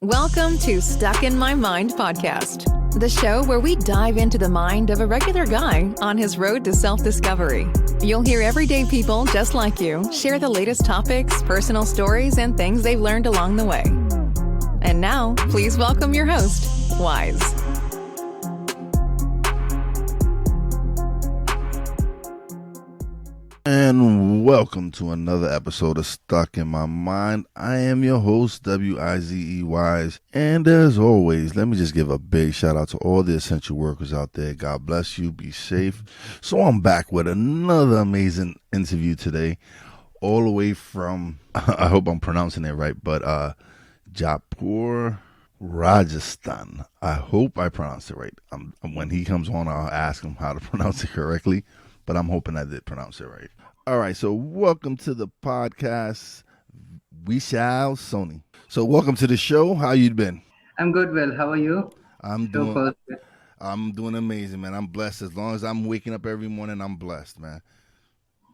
Welcome to Stuck in My Mind podcast, the show where we dive into the mind of a regular guy on his road to self-discovery. You'll hear everyday people just like you share the latest topics, personal stories, and things they've learned along the way. And now, please welcome your host, Wise. And welcome to another episode of Stuck in My Mind. I am your host, W-I-Z-E Wise. And as always, let me just give a big shout out to all the essential workers out there. God bless you. Be safe. So I'm back with another amazing interview today, all the way from, I hope I'm pronouncing it right, but Jaipur, Rajasthan. I hope I pronounced it right. When he comes on, I'll ask him how to pronounce it correctly, but I'm hoping I did pronounce it right. All right, so welcome to the podcast, Vishal Soni. So welcome to the show. How you been? I'm good, Will. How are you? I'm doing amazing, man. I'm blessed. As long as I'm waking up every morning, I'm blessed, man.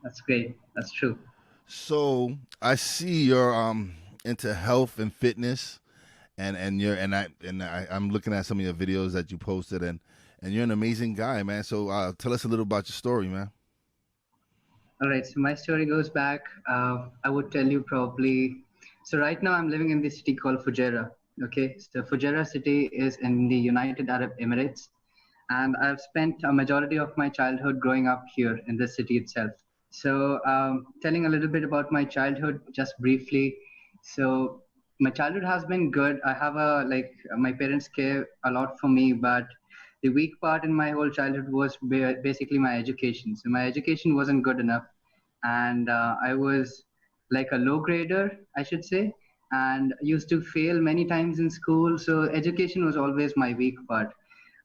That's great. That's true. So I see you're into health and fitness, and I'm looking at some of your videos that you posted, and you're an amazing guy, man. So tell us a little about your story, man. All right. So my story goes back. I would tell you probably. So right now I'm living in the city called Fujairah. Okay. So Fujairah city is in the United Arab Emirates, and I've spent a majority of my childhood growing up here in this city itself. So telling a little bit about my childhood, just briefly. So my childhood has been good. I have my parents care a lot for me, but the weak part in my whole childhood was basically my education. So my education wasn't good enough, and I was like a low grader, I should say, and used to fail many times in school. So education was always my weak part.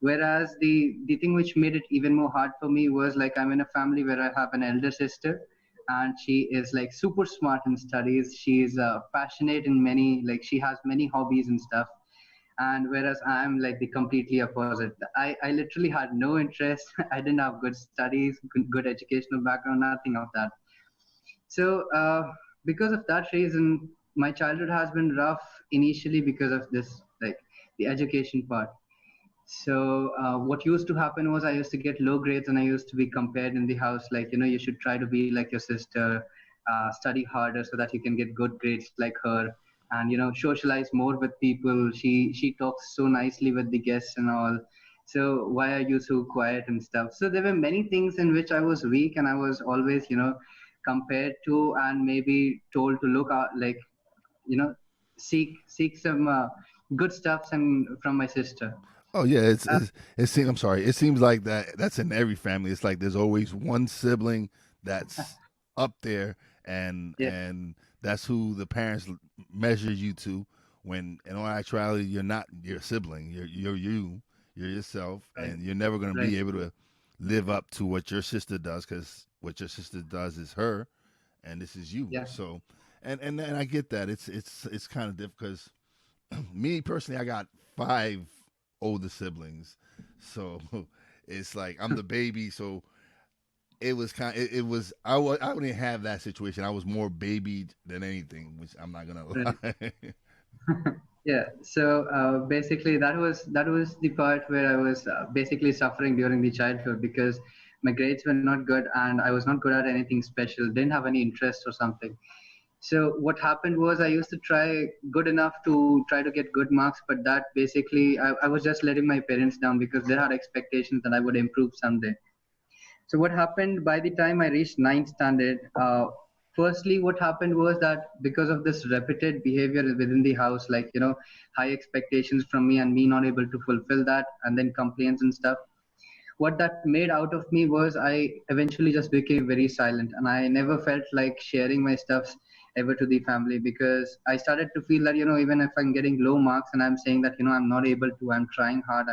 Whereas the thing which made it even more hard for me was like I'm in a family where I have an elder sister, and she is like super smart in studies. She's passionate in many, like she has many hobbies and stuff, and whereas I'm like the completely opposite. I literally had no interest. I didn't have good studies, good educational background, nothing of that. So because of that reason, my childhood has been rough initially because of this, like the education part. So what used to happen was I used to get low grades, and I used to be compared in the house, like, you should try to be like your sister, study harder so that you can get good grades like her, and socialize more with people. She talks so nicely with the guests and all. So why are you so quiet and stuff? So there were many things in which I was weak, and I was always compared to and maybe told to look out, like you know seek some good stuffs and from my sister. Oh yeah, it seems. I'm sorry. It seems like that's in every family. It's like there's always one sibling that's up there, and Yeah. and that's who the parents measure you to. When in all actuality, you're not your sibling. You're yourself, Right. and you're never going to Right. be able to live up to what your sister does, because what your sister does is her, and this is you. Yeah. So, and I get that. It's kind of difficult because me personally, I got 5 older siblings, so it's like I'm the baby. So it was it was I wouldn't have that situation. I was more babied than anything, which I'm not gonna lie. Yeah. So basically, that was the part where I was basically suffering during the childhood because my grades were not good and I was not good at anything special. Didn't have any interest or something. So what happened was I used to try good enough to try to get good marks, but that basically I was just letting my parents down because they had expectations that I would improve someday. So what happened by the time I reached ninth standard? Firstly, what happened was that because of this repeated behavior within the house, like high expectations from me and me not able to fulfill that, and then complaints and stuff. What that made out of me was I eventually just became very silent, and I never felt like sharing my stuffs ever to the family because I started to feel that even if I'm getting low marks and I'm saying that I'm not able to, I'm trying hard,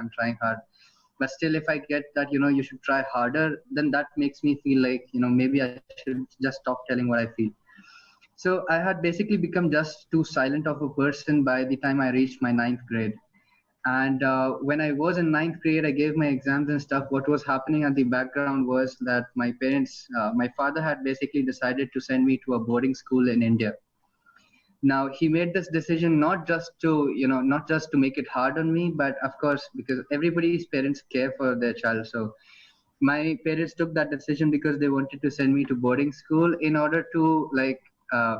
but still if I get that you should try harder, then that makes me feel like maybe I should just stop telling what I feel. So I had basically become just too silent of a person by the time I reached my ninth grade. And when I was in ninth grade, I gave my exams and stuff. What was happening at the background was that my parents, my father had basically decided to send me to a boarding school in India. Now he made this decision not just to make it hard on me, but of course because everybody's parents care for their child. So my parents took that decision because they wanted to send me to boarding school in order to uh,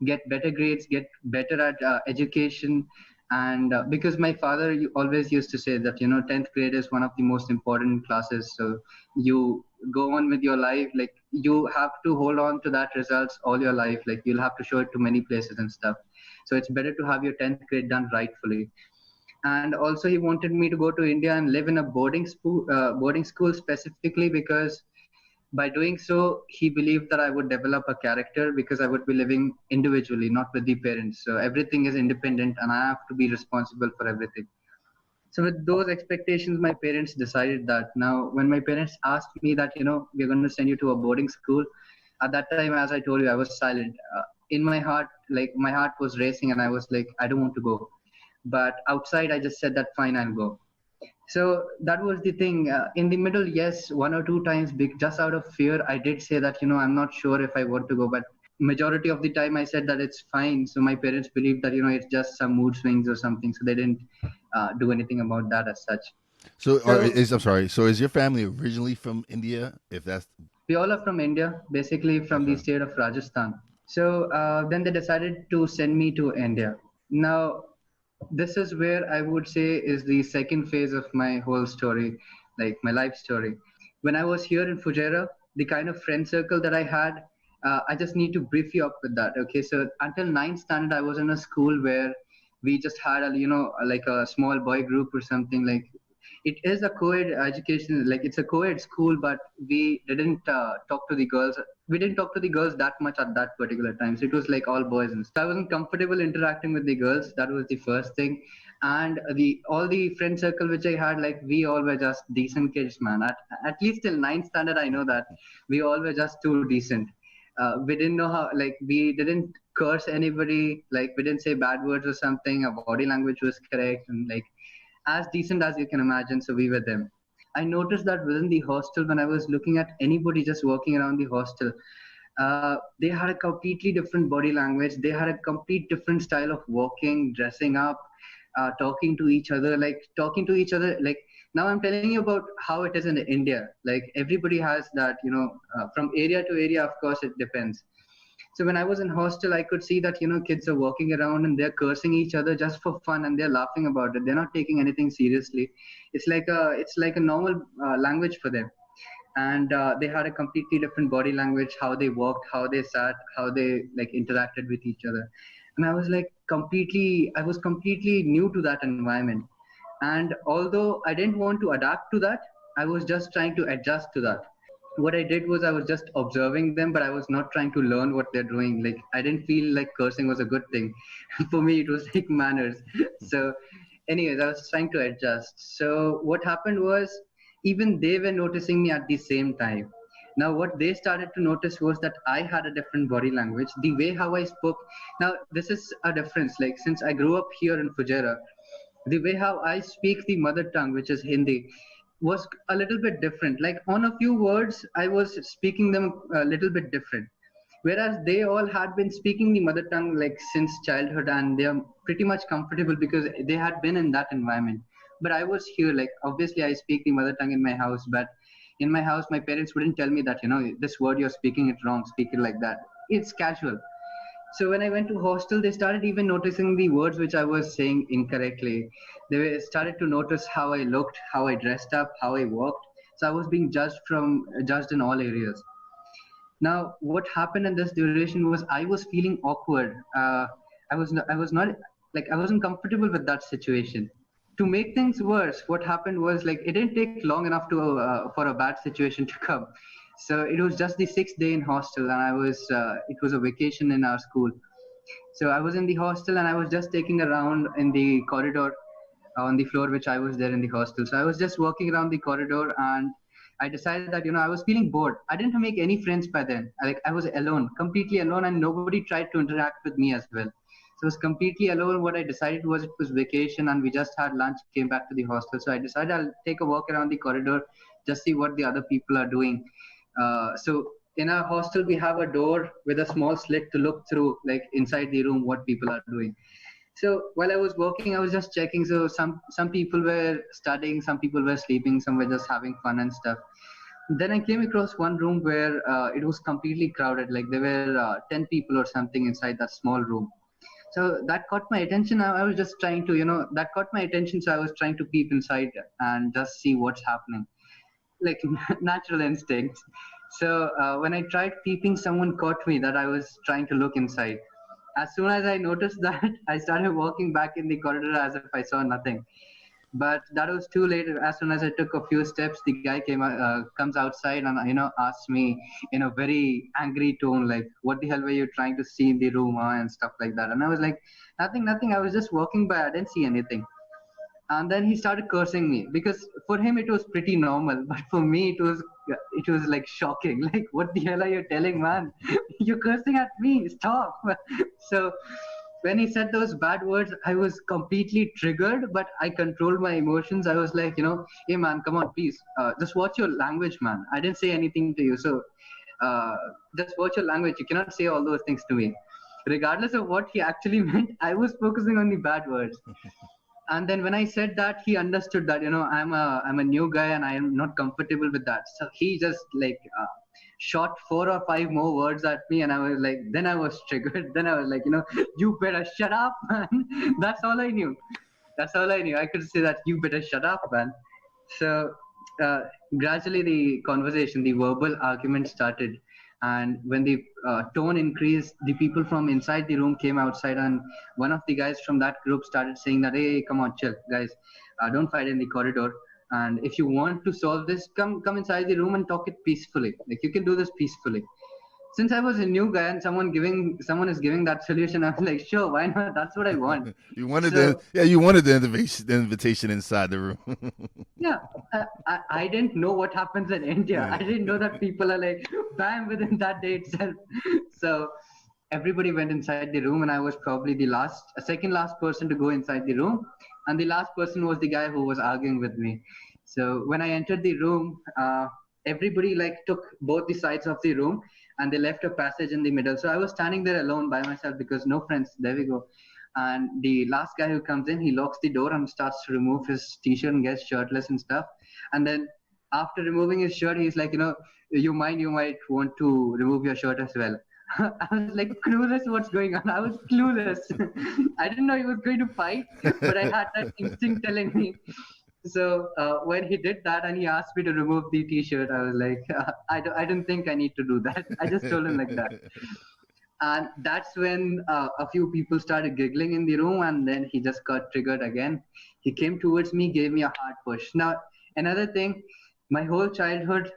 get better grades, get better at education. And because my father always used to say that 10th grade is one of the most important classes, so you go on with your life, like you have to hold on to that results all your life, like you'll have to show it to many places and stuff. So it's better to have your 10th grade done rightfully. And also he wanted me to go to India and live in a boarding school specifically because by doing so he believed that I would develop a character, because I would be living individually, not with the parents. So everything is independent and I have to be responsible for everything. So with those expectations, my parents decided that. Now when my parents asked me that we're going to send you to a boarding school, at that time, as I told you, I was silent. In my heart, like my heart was racing and I was like, I don't want to go. But outside I just said that fine, I'll go. So that was the thing. In the middle, yes, one or two times, just out of fear, I did say that I'm not sure if I want to go. But majority of the time I said that it's fine. So my parents believed that it's just some mood swings or something, so they didn't do anything about that as such. So, So I'm sorry. So, is your family originally from India? If that's we all are from India, basically from the okay. state of Rajasthan. So then they decided to send me to India. Now, this is where I would say is the second phase of my whole story, like my life story. When I was here in Fujairah, the kind of friend circle that I had, I just need to brief you up with that. Okay, so until ninth standard, I was in a school where we just had like a small boy group or something. Like it is a co-ed education, like it's a co-ed school, but we didn't talk to the girls. We didn't talk to the girls that much at that particular time. So it was like all boys, and so I wasn't comfortable interacting with the girls. That was the first thing. And the all the friend circle which I had, like we all were just decent kids, man. At least till ninth standard, I know that we all were just too decent. We didn't know how, like we didn't curse anybody, like we didn't say bad words or something. Our body language was correct, and like as decent as you can imagine. So we were them. I noticed that within the hostel, when I was looking at anybody just walking around the hostel, they had a completely different body language. They had a complete different style of walking, dressing up, talking to each other, like talking to each other. Like now I'm telling you about how it is in India. Like everybody has that, from area to area, of course, it depends. So when I was in hostel, I could see that kids are walking around and they're cursing each other just for fun, and they're laughing about it. They're not taking anything seriously. It's like a normal language for them. And they had a completely different body language, how they walked, how they sat, how they like interacted with each other. And I was completely new to that environment. And although I didn't want to adapt to that, I was just trying to adjust to that. What I did was I was just observing them, but I was not trying to learn what they're doing. Like I didn't feel like cursing was a good thing. For me, it was like manners. So, anyways, I was trying to adjust. So what happened was even they were noticing me at the same time. Now, what they started to notice was that I had a different body language, the way how I spoke. Now, this is a difference. Like since I grew up here in Fujairah, the way how I speak the mother tongue, which is Hindi, was a little bit different. Like on a few words, I was speaking them a little bit different. Whereas they all had been speaking the mother tongue like since childhood, and they are pretty much comfortable because they had been in that environment. But I was here, like obviously I speak the mother tongue in my house, but in my house, my parents wouldn't tell me that, this word you're speaking it wrong, speak it like that. It's casual. So when I went to hostel, they started even noticing the words which I was saying incorrectly. Started to notice how I looked, how I dressed up, how I walked. So I was being judged in all areas. Now, what happened in this duration was I was feeling awkward. I was not like I wasn't comfortable with that situation. To make things worse, what happened was like it didn't take long enough to for a bad situation to come. So it was just the sixth day in hostel, and it was a vacation in our school. So I was in the hostel and I was just taking around in the corridor on the floor which I was there in the hostel. So I was just walking around the corridor and I decided that I was feeling bored. I didn't make any friends by then. I was alone, completely alone, and nobody tried to interact with me as well. So I was completely alone. What I decided was it was vacation and we just had lunch, came back to the hostel. So I decided I'll take a walk around the corridor, just see what the other people are doing. So in our hostel we have a door with a small slit to look through, like inside the room, what people are doing. So while I was working, I was just checking. So some people were studying, some people were sleeping, some were just having fun and stuff. Then I came across one room where it was completely crowded. Like there were 10 people or something inside that small room. So that caught my attention. I was just trying to, that caught my attention. So I was trying to peep inside and just see what's happening, like natural instincts. So when I tried peeping, someone caught me that I was trying to look inside. As soon as I noticed that, I started walking back in the corridor as if I saw nothing. But that was too late. As soon as I took a few steps, the guy comes outside and asked me in a very angry tone, like, "What the hell were you trying to see in the room?" And stuff like that. And I was like, "Nothing, nothing. I was just walking by. I didn't see anything." And then he started cursing me because for him it was pretty normal, but for me it was like shocking. Like, what the hell are you telling, man? You're cursing at me. Stop. So when he said those bad words, I was completely triggered, but I controlled my emotions. I was like, hey man, come on, please, just watch your language, man. I didn't say anything to you, so uh, just watch your language. You cannot say all those things to me. Regardless of what he actually meant, I was focusing on the bad words. And then when I said that, he understood that I'm a new guy and I am not comfortable with that. So he just like shot 4 or 5 more words at me, and I was like, then I was triggered. Then I was like, you better shut up, man. That's all I knew. That's all I knew. I could say that, you better shut up, man. So uh, gradually the conversation, the verbal argument started. And when the tone increased, the people from inside the room came outside, and one of the guys from that group started saying that, hey, come on, chill, guys, don't fight in the corridor. And if you want to solve this, come inside the room and talk it peacefully. Like, you can do this peacefully. Since I was a new guy and someone is giving that solution, I was like, sure, why not? That's what I want. So You wanted the invitation inside the room. yeah, I didn't know what happens in India. I didn't know that people are like, bam, within that day itself. So everybody went inside the room, and I was probably second last person to go inside the room. And the last person was the guy who was arguing with me. So when I entered the room, everybody like took both the sides of the room, and they left a passage in the middle. So I was standing there alone by myself because no friends. There we go. And the last guy who comes in, he locks the door and starts to remove his t-shirt and gets shirtless and stuff. And then after removing his shirt, he's like, you might want to remove your shirt as well. I was like clueless what's going on. I was clueless. I didn't know he was going to fight, but I had that instinct telling me. So when he did that and he asked me to remove the t-shirt, I was like, I don't think I need to do that. I just told him like that. And that's when a few people started giggling in the room, and then he just got triggered again. He came towards me, gave me a hard push. Now, another thing, my whole childhood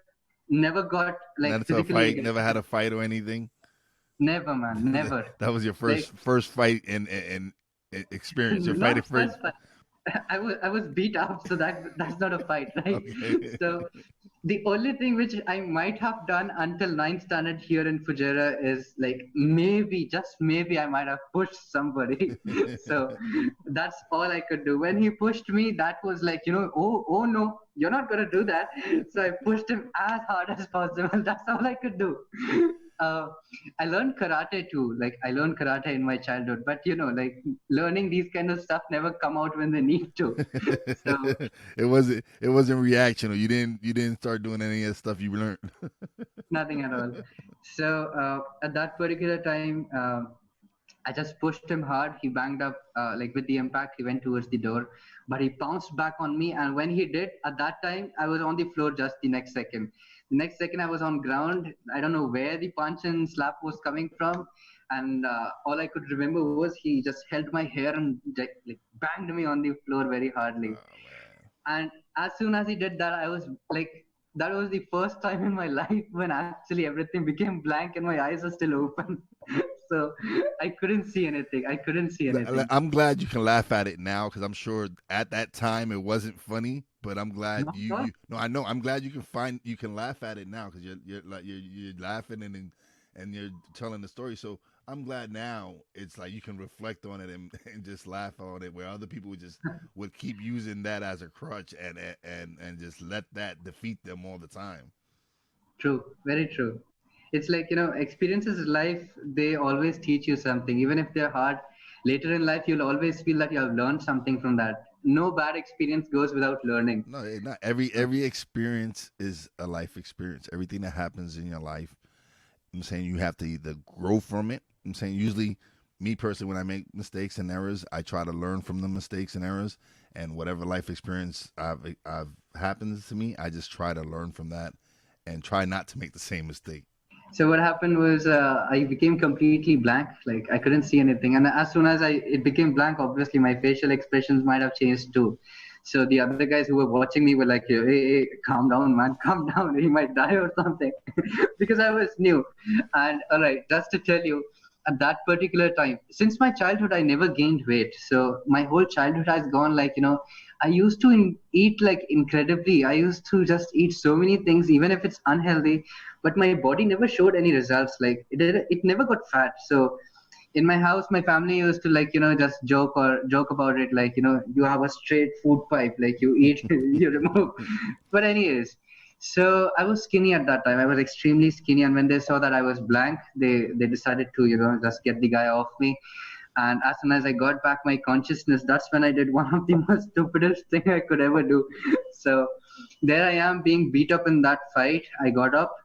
never got like Not a physically fight. Never aggressive. had a fight or anything. Never, man, never. That was your Like, first fight in experience. Your fight not experience. first fight. I was beat up, so that's not a fight, right? Okay. So the only thing which I might have done until ninth standard here in Fujairah is like, maybe, just maybe, I might have pushed somebody. So that's all I could do. When he pushed me, that was like, oh no, you're not gonna do that. So I pushed him as hard as possible. That's all I could do. Uh, I learned karate too. Like, I learned karate in my childhood, but like, learning these kind of stuff never come out when they need to. So it wasn't reactional. You didn't start doing any of the stuff you learned. nothing at all. So at that particular time, I just pushed him hard. He banged up, like with the impact, he went towards the door, but he bounced back on me. And when he did, at that time, I was on the floor just the next second. The next second, I was on ground. I don't know where the punch and slap was coming from. And all I could remember was he just held my hair and like banged me on the floor very hardly. And as soon as he did that, I was like, that was the first time in my life when actually everything became blank and my eyes are still open. So I couldn't see anything. I couldn't see anything. I'm glad you can laugh at it now because I'm sure at that time it wasn't funny. But I'm glad Not at all. you no, I know I'm glad you can laugh at it now because you're laughing and you're telling the story. So I'm glad now it's like you can reflect on it and just laugh on it, where other people would keep using that as a crutch and just let that defeat them all the time. True. Very true. It's like, experiences in life, they always teach you something. Even if they're hard, later in life, you'll always feel that you have learned something from that. No bad experience goes without learning. No, not every experience is a life experience. Everything that happens in your life, I'm saying you have to either grow from it. I'm saying usually, me personally, when I make mistakes and errors, I try to learn from the mistakes and errors, and whatever life experience I've happens to me, I just try to learn from that and try not to make the same mistake. So what happened was I became completely blank. Like I couldn't see anything, and as soon as it became blank, obviously my facial expressions might have changed too. So the other guys who were watching me were like, "Hey, calm down, man, calm down. He might die or something," because I was new. And all right, just to tell you, at that particular time, since my childhood, I never gained weight. So my whole childhood has gone like, I used to eat like incredibly. I used to just eat so many things, even if it's unhealthy, but my body never showed any results. Like it never got fat. So in my house, my family used to like, just joke about it. Like, you have a straight food pipe, like you eat, you remove. But anyways, so I was skinny at that time. I was extremely skinny. And when they saw that I was blank, they decided to, just get the guy off me. And as soon as I got back my consciousness, that's when I did one of the most stupidest thing I could ever do. So there I am being beat up in that fight. I got up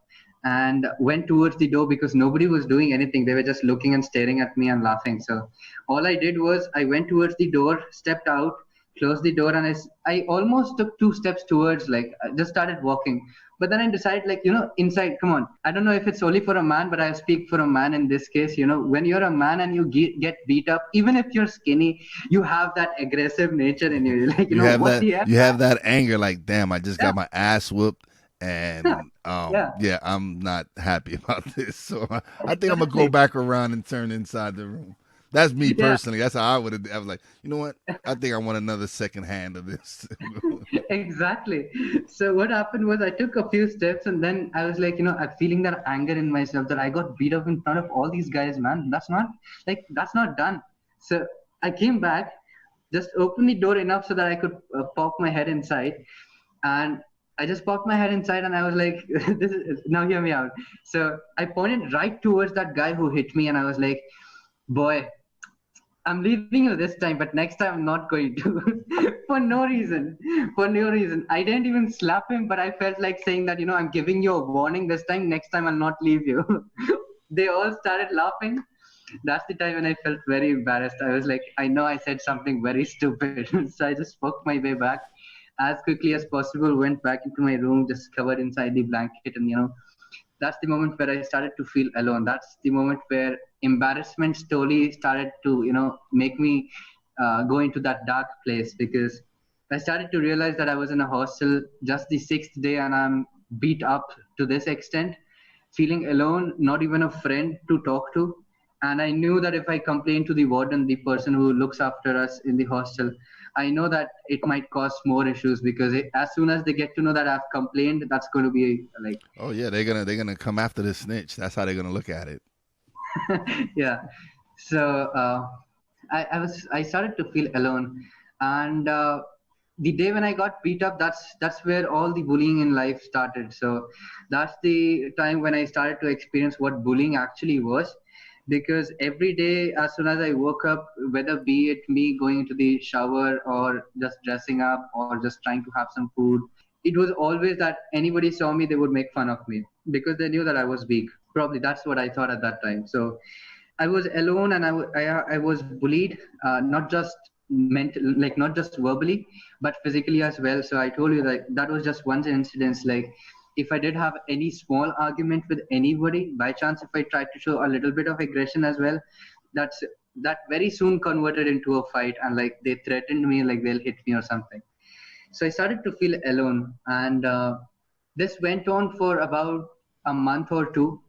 and went towards the door because nobody was doing anything. They were just looking and staring at me and laughing. So all I did was I went towards the door, stepped out, closed the door, and I almost took 2 steps towards, like, I just started walking. But then I decided, like, inside, come on. I don't know if it's only for a man, but I speak for a man in this case. When you're a man and you get beat up, even if you're skinny, you have that aggressive nature in you. Like, You have what that the heck? you have that anger, like, damn, I just Yeah, got my ass whooped, and yeah, yeah, I'm not happy about this. So I think I'm gonna go exactly. back around and turn inside the room. That's me Yeah. personally. That's how I would have. I was like, you know what? I think I want another second hand of this. Exactly. So what happened was I took a few steps and then I was like, I'm feeling that anger in myself that I got beat up in front of all these guys, man. That's not done. So I came back, just opened the door enough so that I could poke my head inside. And I just poked my head inside and I was like, now hear me out. So I pointed right towards that guy who hit me and I was like, boy, I'm leaving you this time, but next time I'm not going to. For no reason. For no reason. I didn't even slap him, but I felt like saying that, I'm giving you a warning this time. Next time I'll not leave you. They all started laughing. That's the time when I felt very embarrassed. I was like, I know I said something very stupid. So I just spoke my way back as quickly as possible, went back into my room, just covered inside the blanket, and that's the moment where I started to feel alone. That's the moment where embarrassment slowly started to, make me go into that dark place, because I started to realize that I was in a hostel just the 6th day and I'm beat up to this extent, feeling alone, not even a friend to talk to. And I knew that if I complained to the warden, the person who looks after us in the hostel, I know that it might cause more issues, because as soon as they get to know that I've complained, that's going to be like, Oh yeah, they're gonna come after the snitch. That's how they're gonna look at it. yeah. So I started to feel alone, and the day when I got beat up, that's where all the bullying in life started. So that's the time when I started to experience what bullying actually was. Because every day, as soon as I woke up, whether be it me going into the shower or just dressing up or just trying to have some food, it was always that anybody saw me, they would make fun of me because they knew that I was weak. Probably that's what I thought at that time. So I was alone and I was bullied, not just like not just verbally, but physically as well. So I told you that that was just one incident. Like if I did have any small argument with anybody, by chance, if I tried to show a little bit of aggression as well, that's that very soon converted into a fight, and like they threatened me like they'll hit me or something. So I started to feel alone, and this went on for about a month or two.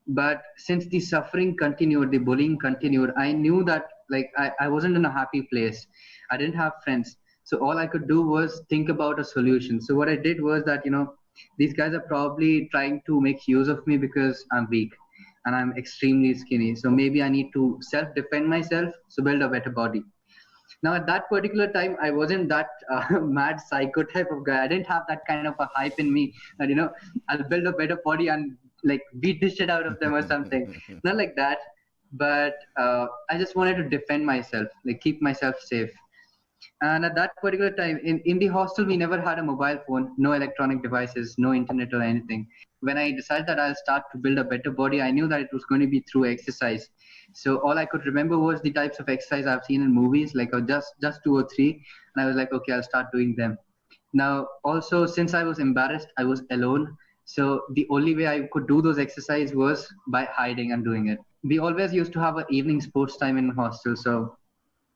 But since the suffering continued, the bullying continued, I knew that like I wasn't in a happy place. I didn't have friends. So all I could do was think about a solution. So what I did was that, these guys are probably trying to make use of me because I'm weak and I'm extremely skinny. So maybe I need to self-defend myself, so build a better body. Now, at that particular time, I wasn't that mad psycho type of guy. I didn't have that kind of a hype in me that, I'll build a better body and like beat the shit out of them or something. Not like that, but I just wanted to defend myself, like keep myself safe. And at that particular time, in the hostel, we never had a mobile phone, no electronic devices, no internet or anything. When I decided that I'll start to build a better body, I knew that it was going to be through exercise. So all I could remember was the types of exercise I've seen in movies, like just two or three. And I was like, okay, I'll start doing them. Now, also, since I was embarrassed, I was alone. So the only way I could do those exercise was by hiding and doing it. We always used to have an evening sports time in hostel. So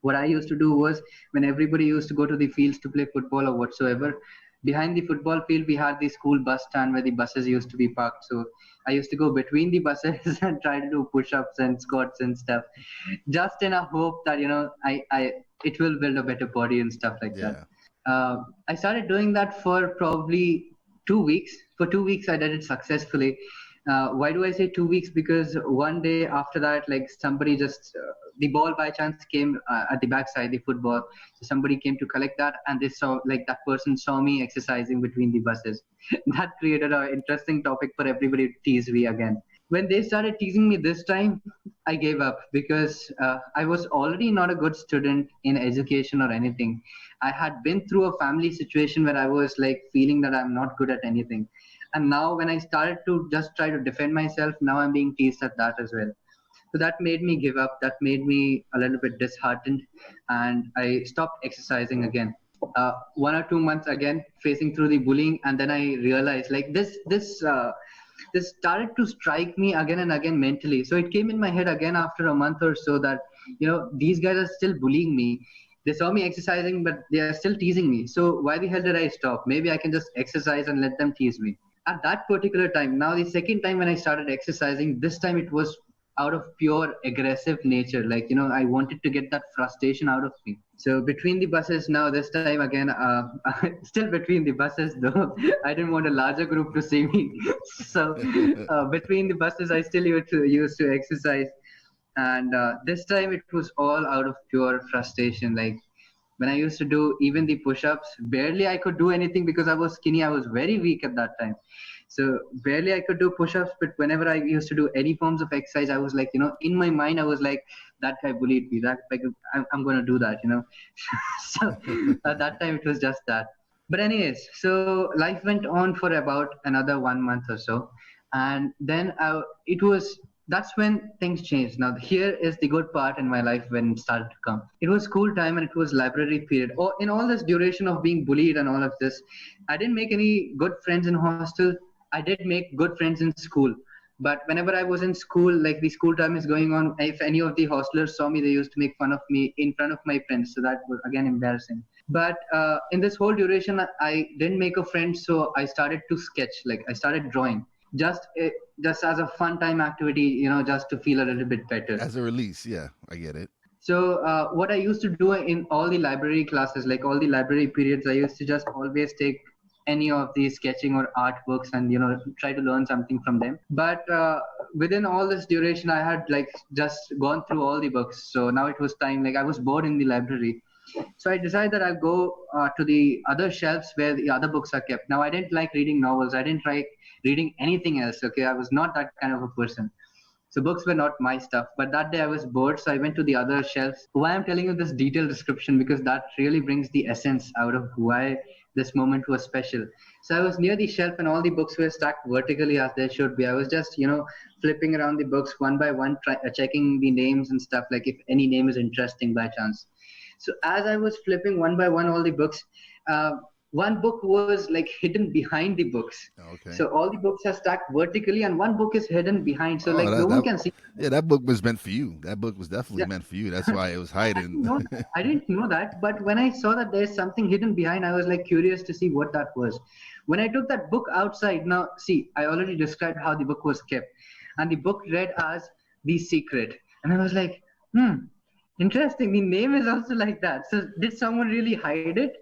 what I used to do was when everybody used to go to the fields to play football or whatsoever, behind the football field, we had the school bus stand where the buses used to be parked. So I used to go between the buses and try to do push-ups and squats and stuff, just in a hope that, it will build a better body and stuff like that. I started doing that for probably 2 weeks. For 2 weeks, I did it successfully. Why do I say 2 weeks? Because one day after that, like somebody just the ball by chance came at the backside, the football. So somebody came to collect that, and they saw like that person saw me exercising between the buses. That created an interesting topic for everybody to tease me again. When they started teasing me this time, I gave up because I was already not a good student in education or anything. I had been through a family situation where I was like feeling that I'm not good at anything. And now when I started to just try to defend myself, now I'm being teased at that as well. So that made me give up. That made me a little bit disheartened, and I stopped exercising again. 1 or 2 months again, facing through the bullying, and then I realized like this started to strike me again and again mentally. So it came in my head again after a month or so that these guys are still bullying me. They saw me exercising, but they are still teasing me. So why the hell did I stop? Maybe I can just exercise and let them tease me. At that particular time, now the second time when I started exercising, this time it was out of pure aggressive nature. Like, I wanted to get that frustration out of me. So between the buses now, this time again, still between the buses though, I didn't want a larger group to see me. So between the buses, I still used to exercise. And this time it was all out of pure frustration. Like when I used to do even the push-ups, barely I could do anything because I was skinny. I was very weak at that time. So barely I could do push-ups, but whenever I used to do any forms of exercise, I was like, in my mind, I was like, that guy bullied me. That like, I'm going to do that, So at that time, it was just that. But anyways, so life went on for about another 1 month or so. And then that's when things changed. Now, here is the good part in my life when it started to come. It was school time and it was library period. In all this duration of being bullied and all of this, I didn't make any good friends in hostel. I did make good friends in school. But whenever I was in school, like the school time is going on, if any of the hostlers saw me, they used to make fun of me in front of my friends. So that was, again, embarrassing. But in this whole duration, I didn't make a friend. So I started to sketch, like I started drawing. Just as a fun time activity, just to feel a little bit better. As a release, yeah, I get it. So what I used to do in all the library classes, like all the library periods, I used to just always take any of these sketching or art books and try to learn something from them. But within all this duration, I had like just gone through all the books. So now it was time, like I was bored in the library. So I decided that I'll go to the other shelves where the other books are kept. Now I didn't like reading novels. I didn't like reading anything else. Okay, I was not that kind of a person. So books were not my stuff. But that day I was bored, so I went to the other shelves. Why I'm telling you this detailed description, because that really brings the essence out of why this moment was special. So I was near the shelf and all the books were stacked vertically as they should be. I was just, flipping around the books one by one, checking the names and stuff, like if any name is interesting by chance. So as I was flipping one by one all the books, one book was like hidden behind the books. Okay. So all the books are stacked vertically and one book is hidden behind. So no one can see. Yeah, that book was meant for you. That book was definitely meant for you. That's why it was hiding. I didn't know that. But when I saw that there's something hidden behind, I was like curious to see what that was. When I took that book outside, now see, I already described how the book was kept. And the book read as The Secret. And I was like, interesting. The name is also like that. So did someone really hide it?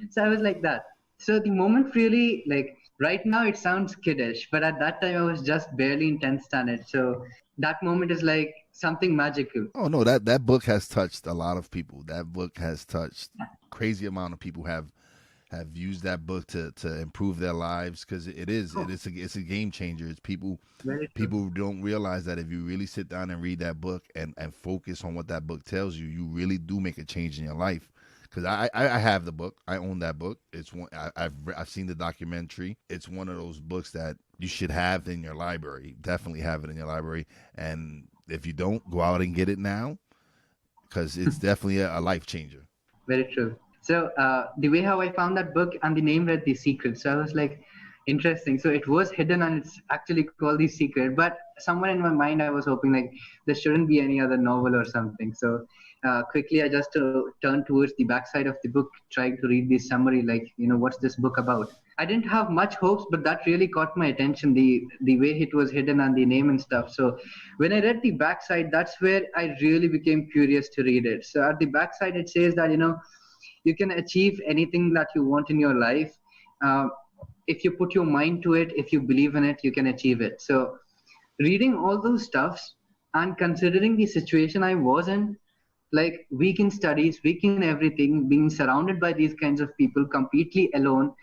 So I was like that. So the moment really, like right now it sounds kiddish, but at that time I was just barely in 10th standard. So that moment is like something magical. Oh no, that book has touched a lot of people. That book has touched crazy amount of people have have used that book to improve their lives, because it's a game changer. It's Very true. people don't realize that if you really sit down and read that book and focus on what that book tells you, you really do make a change in your life. Because I have the book, I own that book. It's one I've seen the documentary. It's one of those books that you should have in your library. Definitely have it in your library. And if you don't, go out and get it now, because it's definitely a life changer. Very true. So the way how I found that book and the name read The Secret. So I was like, interesting. So it was hidden and it's actually called The Secret. But somewhere in my mind, I was hoping like there shouldn't be any other novel or something. So quickly, I just turned towards the backside of the book, trying to read the summary, like, what's this book about? I didn't have much hopes, but that really caught my attention, the way it was hidden and the name and stuff. So when I read the backside, that's where I really became curious to read it. So at the backside, it says that, you can achieve anything that you want in your life. Uh, if you put your mind to it, if you believe in it, you can achieve it. So reading all those stuffs and considering the situation I was in, like weak in studies, weak in everything, being surrounded by these kinds of people, completely alone,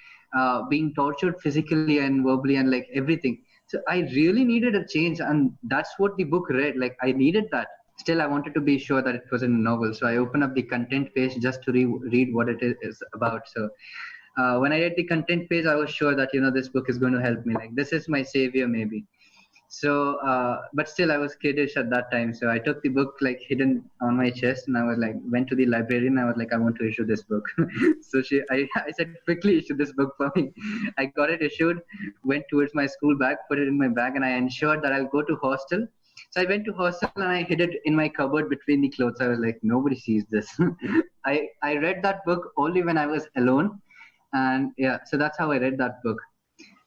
being tortured physically and verbally and like everything. So I really needed a change, and that's what the book read. Like I needed that. Still, I wanted to be sure that it was a novel. So I opened up the content page just to read what it is about. So when I read the content page, I was sure that, this book is going to help me. Like this is my savior, maybe. So, but still, I was kiddish at that time. So I took the book like hidden on my chest, and I was like, went to the librarian. I was like, I want to issue this book. So I said, quickly issue this book for me. I got it issued, went towards my school bag, put it in my bag, and I ensured that I'll go to hostel. So I went to hostel and I hid it in my cupboard between the clothes. I was like, nobody sees this. I read that book only when I was alone, and yeah, so that's how I read that book.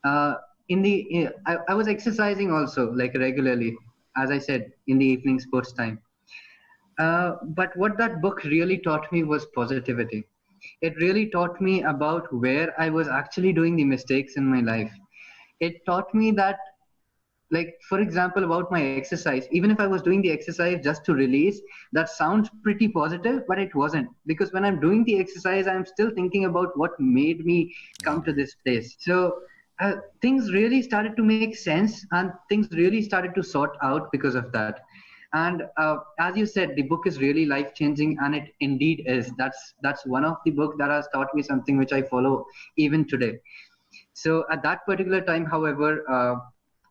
Uh, I was exercising also like regularly, as I said, in the evening sports time. But what that book really taught me was positivity. It really taught me about where I was actually doing the mistakes in my life. It taught me that, like, for example, about my exercise, even if I was doing the exercise just to release, that sounds pretty positive, but it wasn't. Because when I'm doing the exercise, I'm still thinking about what made me come to Okay. this place. So things really started to make sense and things really started to sort out because of that. And as you said, the book is really life changing, and it indeed is. That's one of the books that has taught me something which I follow even today. So at that particular time, however,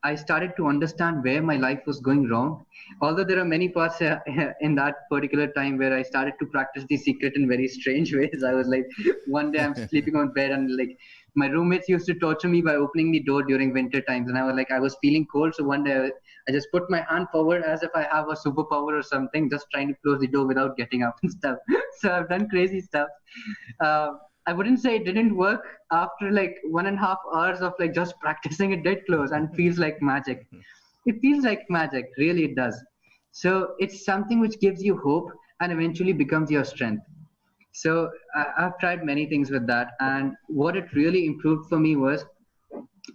I started to understand where my life was going wrong. Although there are many parts in that particular time where I started to practice the secret in very strange ways. I was like, one day I'm sleeping on bed and like my roommates used to torture me by opening the door during winter times. And I was feeling cold. So one day I just put my hand forward as if I have a superpower or something, just trying to close the door without getting up and stuff. So I've done crazy stuff. Uh, I wouldn't say it didn't work. After like 1.5 hours of like just practicing, it did close and feels like magic. It feels like magic, really it does. So it's something which gives you hope and eventually becomes your strength. So I've tried many things with that, and what it really improved for me was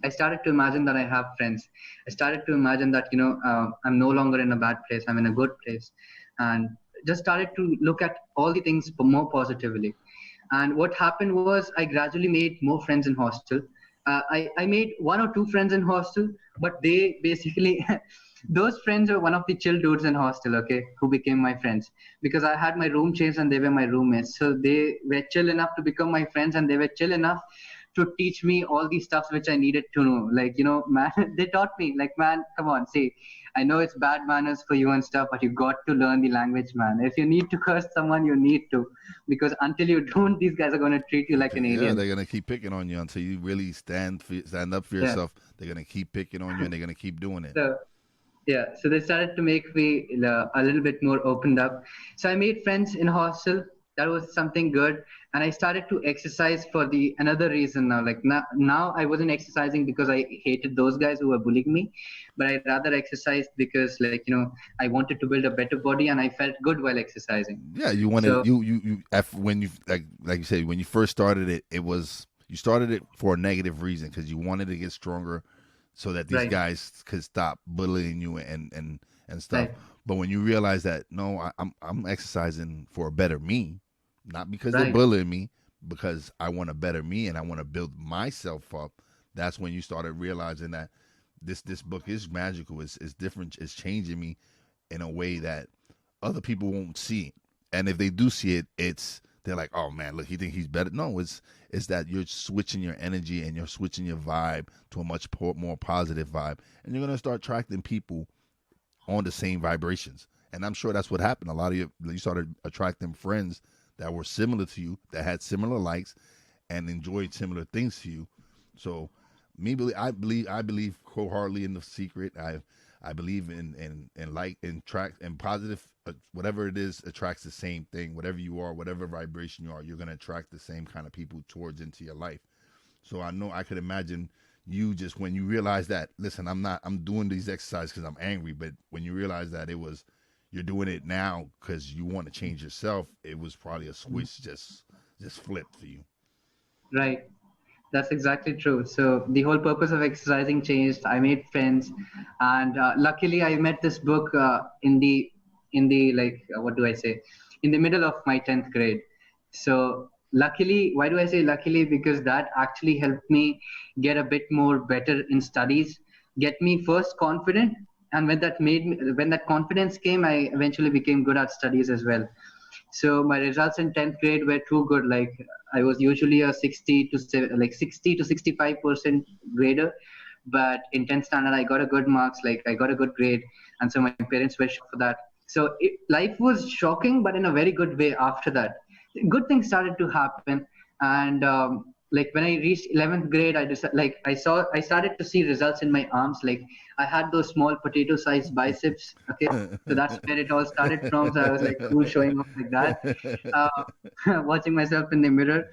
I started to imagine that I have friends. I started to imagine that, I'm no longer in a bad place. I'm in a good place, and just started to look at all the things more positively. And what happened was I gradually made more friends in hostel. I made one or two friends in hostel, but they basically, those friends were one of the chill dudes in hostel, okay, who became my friends because I had my room changed and they were my roommates. So they were chill enough to become my friends, and they were chill enough to teach me all these stuffs which I needed to know. Like, man, they taught me, like, man, come on, see, I know it's bad manners for you and stuff, but you got to learn the language, man. If you need to curse someone, you need to, because until you don't, these guys are going to treat you like an Yeah, alien. they're gonna keep picking on you until you really stand up for Yeah. yourself. They're gonna keep picking on you, and they're gonna keep doing it. So, yeah, so they started to make me a little bit more opened up. So I made friends in hostel. That was something good, and I started to exercise for the another reason now. Like now I wasn't exercising because I hated those guys who were bullying me, but I rather exercised because, like, I wanted to build a better body, and I felt good while exercising. Yeah, you wanted So when you like you said, when you first started it, you started it for a negative reason because you wanted to get stronger, so that these right, guys could stop bullying you and stuff. right, But when you realize that no, I'm exercising for a better me, not because they're right, bullying me, because I want to better me and I want to build myself up, that's when you started realizing that this book is magical. It's different. It's changing me in a way that other people won't see. And if they do see it, they're like, oh man, look, he think he's better. No, it's that you're switching your energy and you're switching your vibe to a much more positive vibe, and you're gonna start attracting people on the same vibrations. And I'm sure that's what happened. A lot of you started attracting friends that were similar to you, that had similar likes, and enjoyed similar things to you. So, I believe wholeheartedly in the secret. I believe in like in track and positive, whatever it is attracts the same thing. Whatever you are, whatever vibration you are, you're gonna attract the same kind of people towards into your life. So I know I could imagine you just when you realize that. Listen, I'm doing these exercises because I'm angry, but when you realize that you're doing it now because you want to change yourself, it was probably a switch just flipped for you. Right. That's exactly true. So the whole purpose of exercising changed. I made friends, and luckily I met this book in the like what do I say, in the middle of my 10th grade. So luckily, why do I say luckily? Because that actually helped me get a bit more better in studies, get me first confident, and when that confidence came, I eventually became good at studies as well. So my results in 10th grade were too good. Like I was usually a 60 to 65% grader, but in 10th standard I got a good marks. Like I got a good grade, and so my parents were shocked for that. So life was shocking, but in a very good way. After that, good things started to happen, and like when I reached 11th grade, I just like I started to see results in my arms. Like I had those small potato-sized biceps. Okay, so that's where it all started from. So I was like cool, showing off like that, watching myself in the mirror.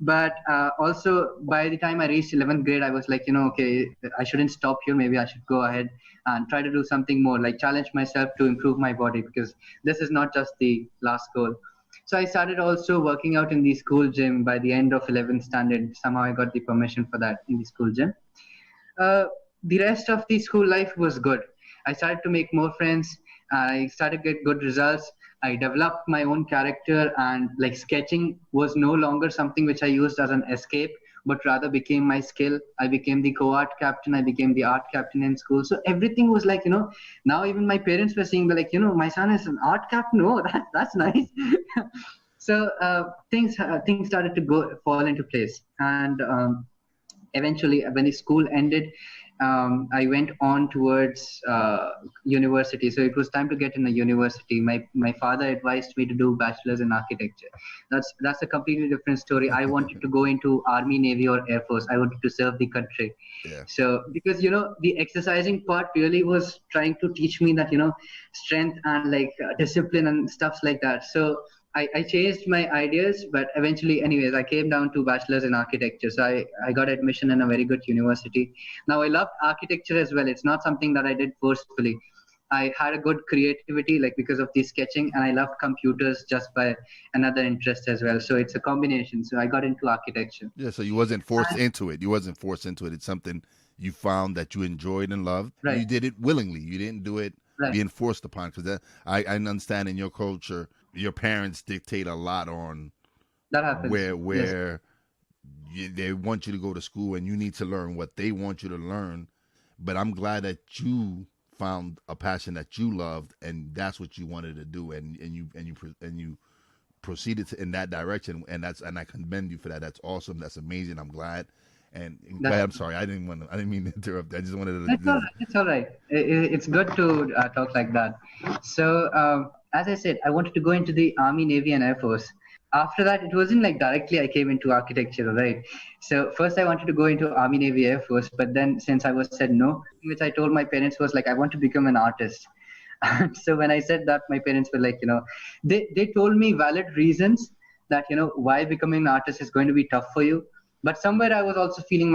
But also by the time I reached 11th grade, I was like, okay, I shouldn't stop here. Maybe I should go ahead and try to do something more, like challenge myself to improve my body, because this is not just the last goal. So I started also working out in the school gym by the end of 11th standard. Somehow I got the permission for that in the school gym. Uh, the rest of the school life was good. I started to make more friends. I started to get good results. I developed my own character, and like sketching was no longer something which I used as an escape, but rather became my skill. I became the co-art captain. I became the art captain in school. So everything was like, now even my parents were saying, like, my son is an art captain. Oh, that's nice. So things started to go fall into place, and eventually when the school ended, I went on towards university. So it was time to get in a university. My father advised me to do bachelor's in architecture. That's a completely different story. I wanted to go into army, navy, or air force. I wanted to serve the country. Yeah. So because the exercising part really was trying to teach me that strength and like discipline and stuffs like that. So I changed my ideas, but eventually, anyways, I came down to bachelor's in architecture. So I got admission in a very good university. Now, I loved architecture as well. It's not something that I did forcefully. I had a good creativity, like because of the sketching, and I loved computers just by another interest as well. So it's a combination. So I got into architecture. Yeah, so you wasn't forced into it. You wasn't forced into it. It's something you found that you enjoyed and loved. Right. You did it willingly. You didn't do it being forced upon. Because I understand in your culture, your parents dictate a lot on that happens. where they want you to go to school and you need to learn what they want you to learn. But I'm glad that you found a passion that you loved, and that's what you wanted to do, and you proceeded in that direction, and I commend you for that. That's awesome. That's amazing. I'm glad. And I'm sorry, I didn't mean to interrupt. I just wanted to. It's all right. It's good to talk like that. So as I said, I wanted to go into the Army, Navy, and Air Force. After that, it wasn't like directly I came into architecture, right? So first I wanted to go into Army, Navy, Air Force, but then since I was said no, which I told my parents was like, I want to become an artist. So when I said that, my parents were like, they told me valid reasons that, why becoming an artist is going to be tough for you. But somewhere I was also feeling,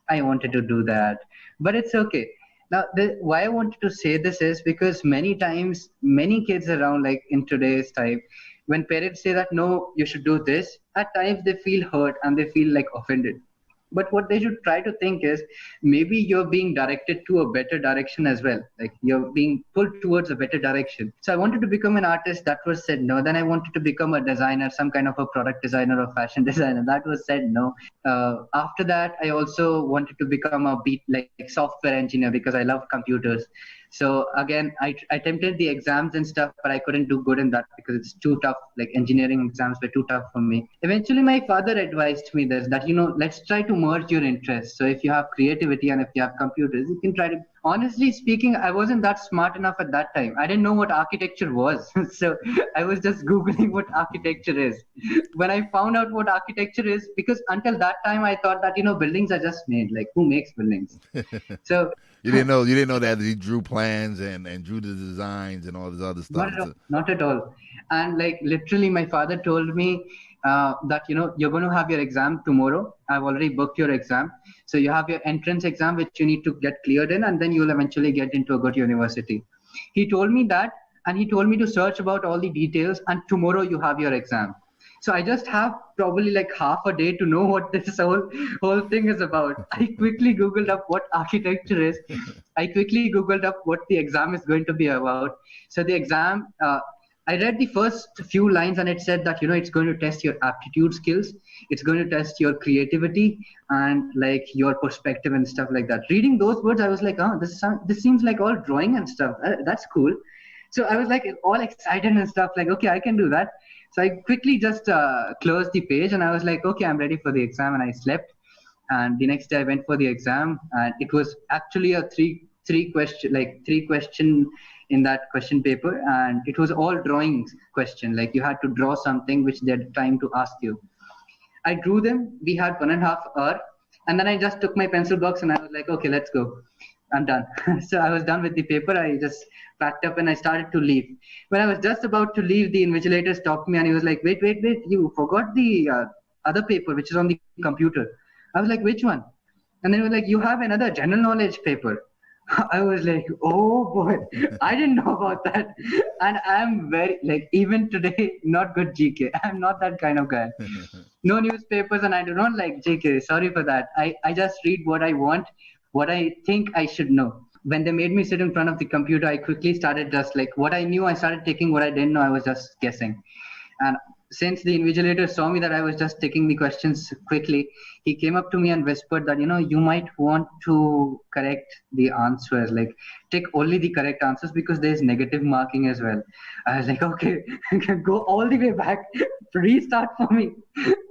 I wanted to do that, but it's okay. Now, why I wanted to say this is because many times, many kids around, like in today's time, when parents say that, no, you should do this, at times they feel hurt and they feel like offended. But what they should try to think is maybe you're being directed to a better direction as well. Like you're being pulled towards a better direction. So I wanted to become an artist. That was said no. Then I wanted to become a designer, some kind of a product designer or fashion designer. That was said no. After that, I also wanted to become a like software engineer because I love computers. So again, I attempted the exams and stuff, but I couldn't do good in that because it's too tough. Like engineering exams were too tough for me. Eventually, my father advised me this, that, let's try to merge your interests. So if you have creativity and if you have computers, you can try to. Honestly speaking, I wasn't that smart enough at that time. I didn't know what architecture was. So I was just Googling what architecture is. When I found out what architecture is, because until that time, I thought that, buildings are just made. Like, who makes buildings? So You didn't know that he drew plans and drew the designs and all this other stuff. Not at all. And like literally, my father told me that you're going to have your exam tomorrow. I've already booked your exam, so you have your entrance exam which you need to get cleared in, and then you'll eventually get into a good university. He told me that, and he told me to search about all the details, and tomorrow you have your exam. So I just have probably like half a day to know what this whole thing is about. I quickly Googled up what architecture is. I quickly Googled up what the exam is going to be about. So the exam, I read the first few lines and it said that, it's going to test your aptitude skills. It's going to test your creativity and like your perspective and stuff like that. Reading those words, I was like, oh, this seems like all drawing and stuff. That's cool. So I was like all excited and stuff like, okay, I can do that. So I quickly just closed the page and I was like, okay, I'm ready for the exam, and I slept. And the next day I went for the exam, and it was actually a three question in that question paper, and it was all drawings question. Like you had to draw something which they had time to ask you. I drew them. We had 1.5 hours, and then I just took my pencil box and I was like, okay, let's go. I'm done. So I was done with the paper. I just packed up and I started to leave. When I was just about to leave, the invigilator stopped me and he was like, wait, you forgot the other paper, which is on the computer. I was like, which one? And then he was like, you have another general knowledge paper. I was like, oh boy, I didn't know about that. And I'm very, like, even today, not good GK. I'm not that kind of guy. No newspapers, and I do not like GK. Sorry for that. I just read what I want, what I think I should know. When they made me sit in front of the computer, I quickly started just like what I knew, I started taking. What I didn't know, I was just guessing. And since the invigilator saw me that I was just taking the questions quickly, he came up to me and whispered that, you might want to correct the answers, like take only the correct answers because there's negative marking as well. I was like, okay, go all the way back, restart for me.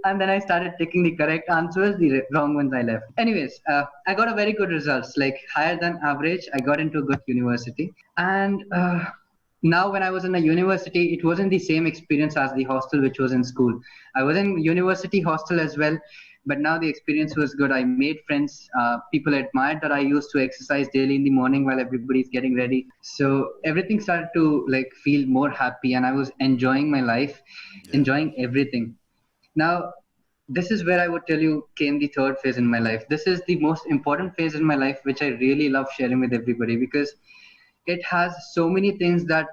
And then I started taking the correct answers, the wrong ones I left. Anyways, I got a very good results, like higher than average. I got into a good university. And now when I was in a university, it wasn't the same experience as the hostel which was in school. I was in university hostel as well, but now the experience was good. I made friends. People admired that I used to exercise daily in the morning while everybody's getting ready. So everything started to like feel more happy, and I was enjoying my life, enjoying everything. Now, this is where I would tell you came the third phase in my life. This is the most important phase in my life, which I really love sharing with everybody because it has so many things that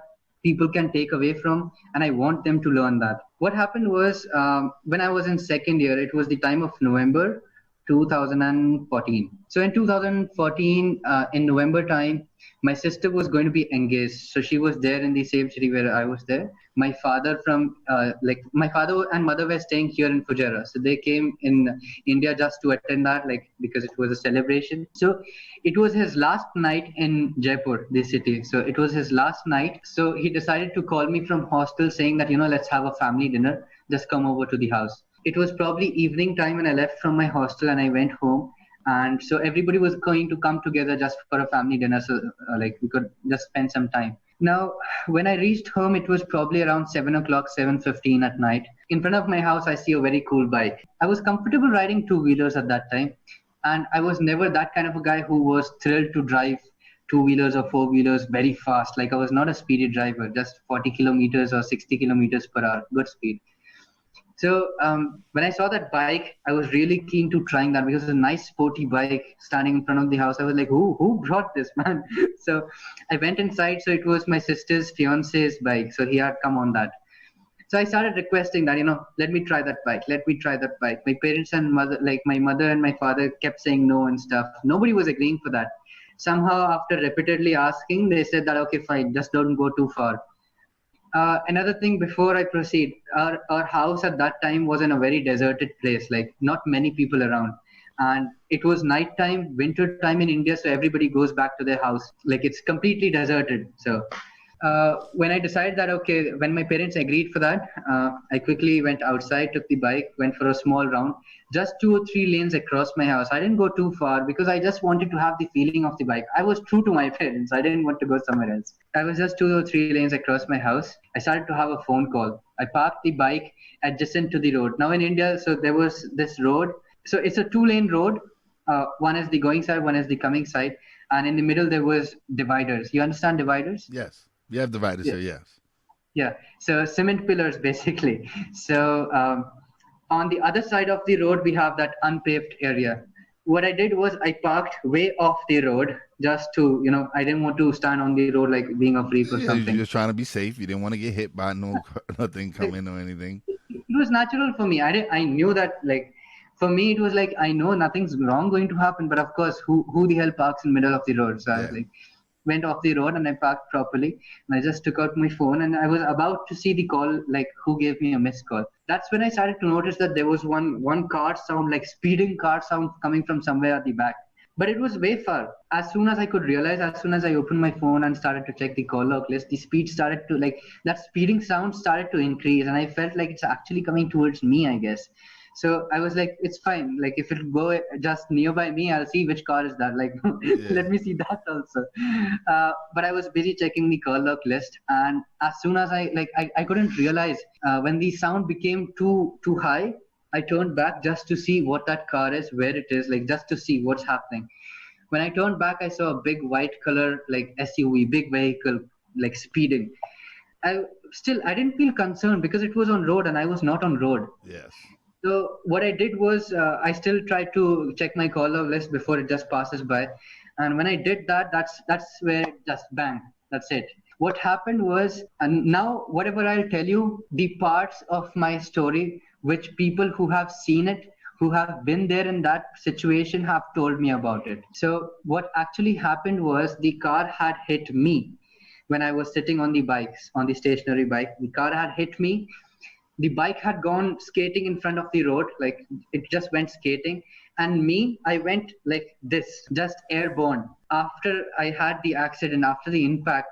people can take away from, and I want them to learn that. What happened was when I was in second year, it was the time of November 2014. So in 2014, in November time, my sister was going to be engaged. So she was there in the same city where I was there. My father my father and mother were staying here in Fujairah. So they came in India just to attend that, like, because it was a celebration. So it was his last night in Jaipur, the city. So it was his last night. So he decided to call me from hostel saying that, let's have a family dinner. Just come over to the house. It was probably evening time when I left from my hostel and I went home. And so everybody was going to come together just for a family dinner. So like we could just spend some time. Now, when I reached home, it was probably around 7 o'clock, 7:15 at night. In front of my house, I see a very cool bike. I was comfortable riding two-wheelers at that time. And I was never that kind of a guy who was thrilled to drive two-wheelers or four-wheelers very fast. Like I was not a speedy driver, just 40 kilometers or 60 kilometers per hour, good speed. So when I saw that bike, I was really keen to trying that because it was a nice sporty bike standing in front of the house. I was like, who brought this, man? So I went inside. So it was my sister's fiance's bike. So he had come on that. So I started requesting that, let me try that bike. Let me try that bike. My parents and mother, like my mother and my father, kept saying no and stuff. Nobody was agreeing for that. Somehow, after repeatedly asking, they said that, okay, fine, just don't go too far. Another thing before I proceed, our house at that time was in a very deserted place, like not many people around. And it was nighttime, winter time in India, so everybody goes back to their house. Like it's completely deserted. So when I decided that, okay, when my parents agreed for that, I quickly went outside, took the bike, went for a small round, just 2 or 3 lanes across my house. I didn't go too far because I just wanted to have the feeling of the bike. I was true to my parents. I didn't want to go somewhere else. I was just 2 or 3 lanes across my house. I started to have a phone call. I parked the bike adjacent to the road. Now in India, so there was this road. So it's a 2-lane road. One is the going side, one is the coming side. And in the middle, there was dividers. You understand dividers? Yes. You have dividers here, yes. Yeah, so cement pillars basically. So on the other side of the road, we have that unpaved area. What I did was I parked way off the road just to, I didn't want to stand on the road like being a freak or Yeah, something. you're just trying to be safe. You didn't want to get hit by nothing coming or anything. It was natural for me. I knew that, like, for me it was like, I know nothing's wrong going to happen, but of course, who the hell parks in the middle of the road? So I was like, went off the road and I parked properly, and I just took out my phone and I was about to see the call, like who gave me a missed call. That's when I started to notice that there was one car sound, like speeding car sound coming from somewhere at the back. But it was way far. As soon as I could realize, as soon as I opened my phone and started to check the call log list, the speed started to, like, that speeding sound started to increase, and I felt like it's actually coming towards me, I guess. So I was like, it's fine. Like, if it go just nearby me, I'll see which car is that. Like, let me see that also. But I was busy checking the call log list, and as soon as I couldn't realize when the sound became too high. I turned back just to see what that car is, where it is, like just to see what's happening. When I turned back, I saw a big white color, like SUV, big vehicle, like speeding. I didn't feel concerned because it was on road and I was not on road. Yes. So what I did was I still tried to check my call log list before it just passes by. And when I did that, that's where it just bang. That's it. What happened was, and now whatever I'll tell you, the parts of my story which people who have seen it, who have been there in that situation, have told me about it. So what actually happened was the car had hit me when I was sitting on the bikes, on the stationary bike. The car had hit me. The bike had gone skating in front of the road, like it just went skating. And me, I went like this, just airborne. After I had the accident, after the impact,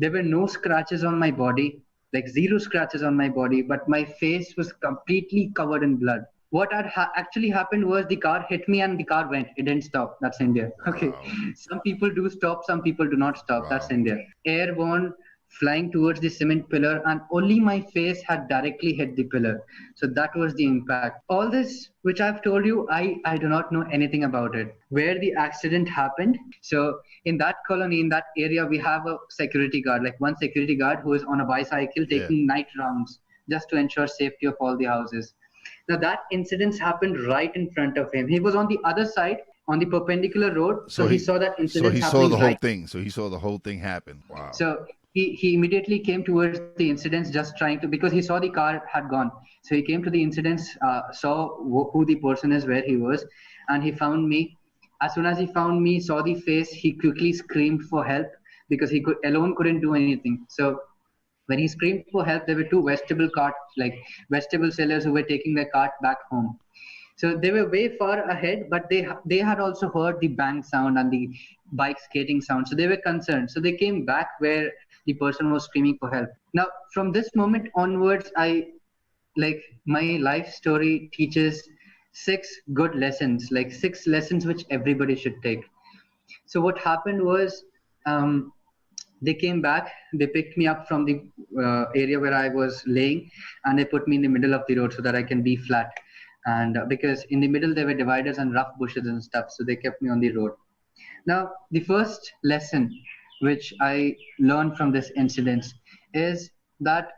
there were no scratches on my body, like zero scratches on my body, but my face was completely covered in blood. What had actually happened was the car hit me and the car went. It didn't stop. That's India. Okay. Wow. Some people do stop, some people do not stop. Wow. That's India. Airborne, flying towards the cement pillar, and only my face had directly hit the pillar. So that was the impact. All this, which I've told you, I do not know anything about it. Where the accident happened. So in that colony, in that area, we have a security guard, like one security guard who is on a bicycle taking night rounds just to ensure safety of all the houses. Now that incident happened right in front of him. He was on the other side, on the perpendicular road. So he saw that incident. So he happening saw the whole right. thing. So he saw the whole thing happen. Wow. So he immediately came towards the incidents, just trying to, because he saw the car had gone. So he came to the incidents, saw who the person is, where he was, and he found me. As soon as he found me, saw the face, he quickly screamed for help because he couldn't do anything. So when he screamed for help, there were two vegetable carts, like vegetable sellers who were taking their cart back home. So they were way far ahead, but they had also heard the bang sound and the bike skating sound. So they were concerned. So they came back where the person was screaming for help. Now, from this moment onwards, my life story teaches 6 good lessons, like 6 lessons which everybody should take. So what happened was, they came back, they picked me up from the area where I was laying, and they put me in the middle of the road so that I can be flat. And because in the middle there were dividers and rough bushes and stuff, so they kept me on the road. Now, the first lesson which I learned from this incident is that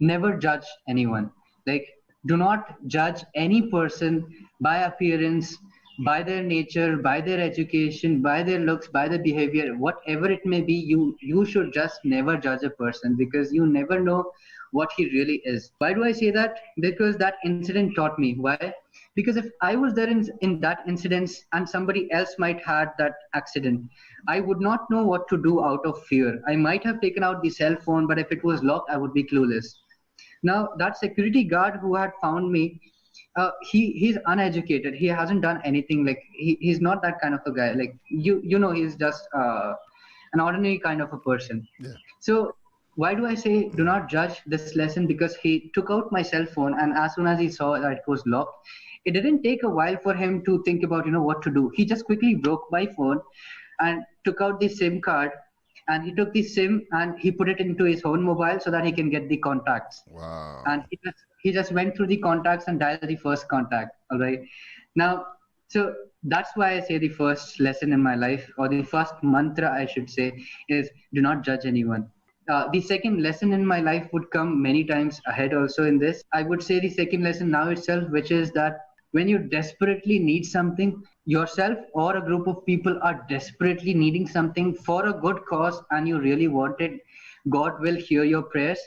never judge anyone. Like, do not judge any person by appearance, by their nature, by their education, by their looks, by their behavior, whatever it may be, you should just never judge a person, because you never know what he really is. Why do I say that? Because that incident taught me. Why? Because if I was there in that incident and somebody else might had that accident, I would not know what to do out of fear. I might have taken out the cell phone, but if it was locked, I would be clueless. Now that security guard who had found me, he's uneducated. He hasn't done anything. Like he's not that kind of a guy. Like he's just an ordinary kind of a person. Yeah. So why do I say do not judge this lesson? Because he took out my cell phone, and as soon as he saw that it was locked, it didn't take a while for him to think about what to do. He just quickly broke my phone and took out the SIM card, and he took the SIM and he put it into his own mobile so that he can get the contacts. Wow. And he just went through the contacts and dialed the first contact. All right. Now, so that's why I say the first lesson in my life, or the first mantra, I should say, is do not judge anyone. The second lesson in my life would come many times ahead also in this. I would say the second lesson now itself, which is that when you desperately need something, yourself or a group of people are desperately needing something for a good cause, and you really want it, God will hear your prayers.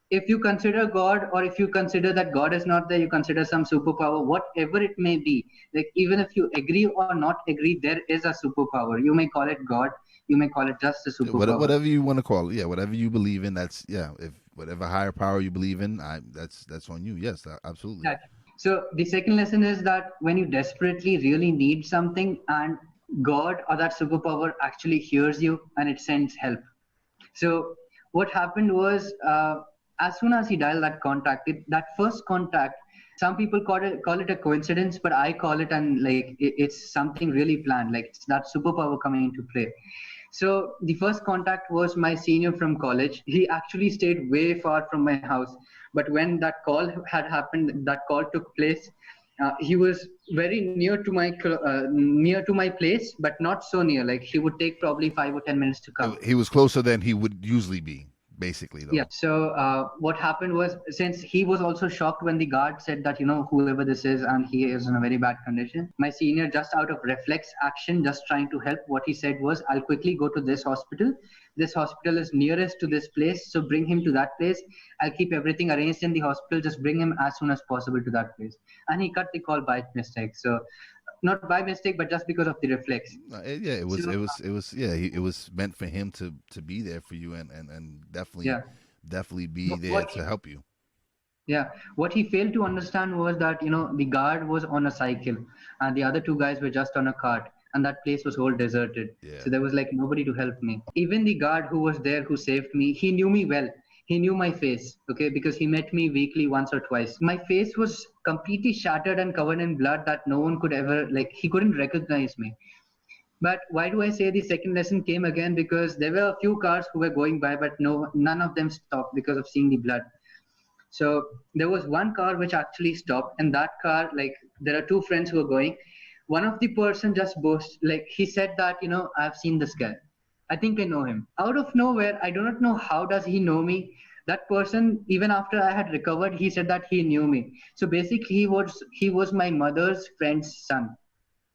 If you consider God, or if you consider that God is not there, you consider some superpower, whatever it may be, like even if you agree or not agree, there is a superpower. You may call it God, you may call it just a superpower. Whatever you want to call it. Yeah, whatever you believe in, that's, yeah, if whatever higher power you believe in, that's on you. Yes, absolutely. Yeah. So the second lesson is that when you desperately really need something, and God or that superpower actually hears you and it sends help. So what happened was, as soon as he dialed that contact, that first contact, some people call it a coincidence, but I call it, and like it's something really planned, like it's that superpower coming into play. So the first contact was my senior from college. He actually stayed way far from my house. But when that call had happened, that call took place, he was very near to my place, but not so near. Like he would take probably 5 or 10 minutes to come. He was closer than he would usually be, basically, though. Yeah. So what happened was, since he was also shocked when the guard said that, whoever this is, and he is in a very bad condition, my senior, just out of reflex action, just trying to help, what he said was, I'll quickly go to this hospital. This hospital is nearest to this place, so bring him to that place. I'll keep everything arranged in the hospital. Just bring him as soon as possible to that place. And he cut the call by mistake. So not by mistake, but just because of the reflex. It was meant for him to be there for you, and definitely be there to help you. Yeah. What he failed to understand was that, the guard was on a cycle and the other two guys were just on a cart, and that place was all deserted. Yeah. So there was like nobody to help me. Even the guard who was there, who saved me, he knew me well. He knew my face, okay, because he met me weekly once or twice. My face was completely shattered and covered in blood that no one could ever, he couldn't recognize me. But why do I say the second lesson came again? Because there were a few cars who were going by, but none of them stopped because of seeing the blood. So there was one car which actually stopped, and that car, there are two friends who were going. One of the person just boasted, he said that, I've seen this guy. I think I know him. Out of nowhere, I do not know how does he know me. That person, even after I had recovered, he said that he knew me. So basically, he was my mother's friend's son.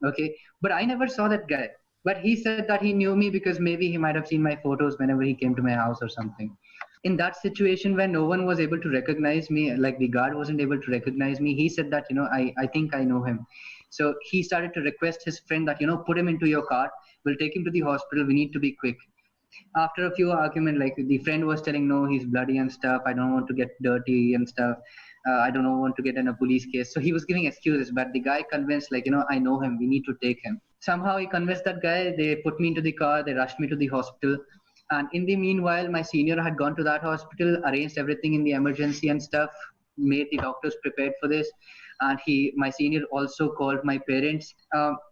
Okay, but I never saw that guy. But he said that he knew me because maybe he might have seen my photos whenever he came to my house or something. In that situation where no one was able to recognize me, like the guard wasn't able to recognize me, he said that, I think I know him. So he started to request his friend that, put him into your car. We'll take him to the hospital. We need to be quick. After a few arguments, the friend was telling, no, he's bloody and stuff. I don't want to get dirty and stuff. I don't want to get in a police case. So he was giving excuses, but the guy convinced, I know him. We need to take him. Somehow he convinced that guy. They put me into the car. They rushed me to the hospital. And in the meanwhile, my senior had gone to that hospital, arranged everything in the emergency and stuff, made the doctors prepared for this. And my senior also called my parents.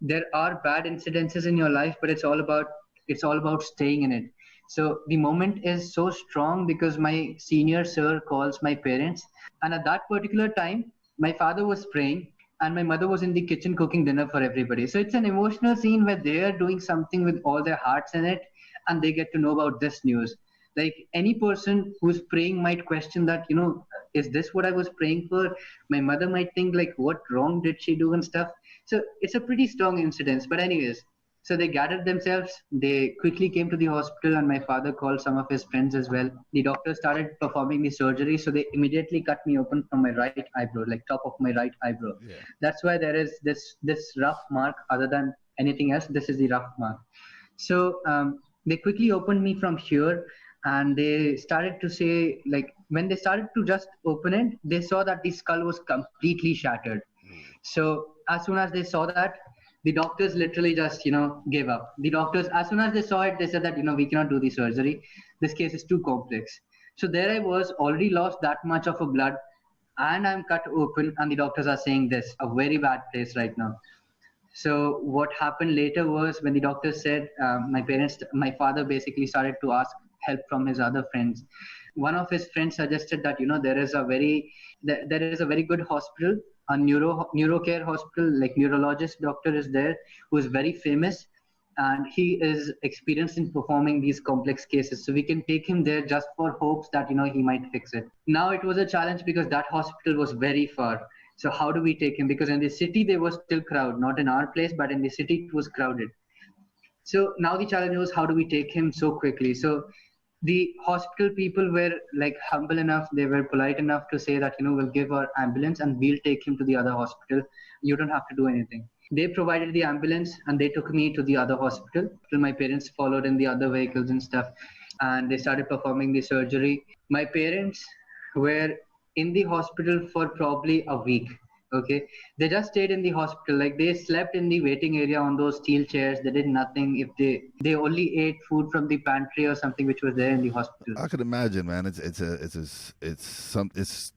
There are bad incidences in your life, but it's all about staying in it. So the moment is so strong because my senior sir calls my parents. And at that particular time, my father was praying and my mother was in the kitchen cooking dinner for everybody. So it's an emotional scene where they are doing something with all their hearts in it, and they get to know about this news. Like any person who's praying might question that, is this what I was praying for? My mother might think what wrong did she do and stuff. So it's a pretty strong incident. But anyways, so they gathered themselves. They quickly came to the hospital, and my father called some of his friends as well. The doctor started performing the surgery, so they immediately cut me open from my right eyebrow, like top of my right eyebrow. Yeah. That's why there is this rough mark. Other than anything else, this is the rough mark. So they quickly opened me from here, and they started to say, like, when they started to just open it, they saw that the skull was completely shattered. So as soon as they saw that, the doctors literally just, gave up. The doctors, as soon as they saw it, they said that, we cannot do the surgery. This case is too complex. So there I was, already lost that much of a blood, and I'm cut open, and the doctors are saying this, a very bad place right now. So what happened later was, when the doctor said, my father basically started to ask help from his other friends. One of his friends suggested that, there is a very good hospital, a neurocare hospital, like neurologist doctor is there, who is very famous, and he is experienced in performing these complex cases. So we can take him there just for hopes that, he might fix it. Now it was a challenge because that hospital was very far. So how do we take him? Because in the city, there was still crowd, not in our place, but in the city, it was crowded. So now the challenge was, how do we take him so quickly? So the hospital people were like humble enough, they were polite enough to say that, we'll give our ambulance and we'll take him to the other hospital. You don't have to do anything. They provided the ambulance and they took me to the other hospital. My parents followed in the other vehicles and stuff, and they started performing the surgery. My parents were in the hospital for probably a week. Okay, they just stayed in the hospital, like they slept in the waiting area on those steel chairs. They did nothing. If they only ate food from the pantry or something which was there in the hospital. I could imagine, man. It's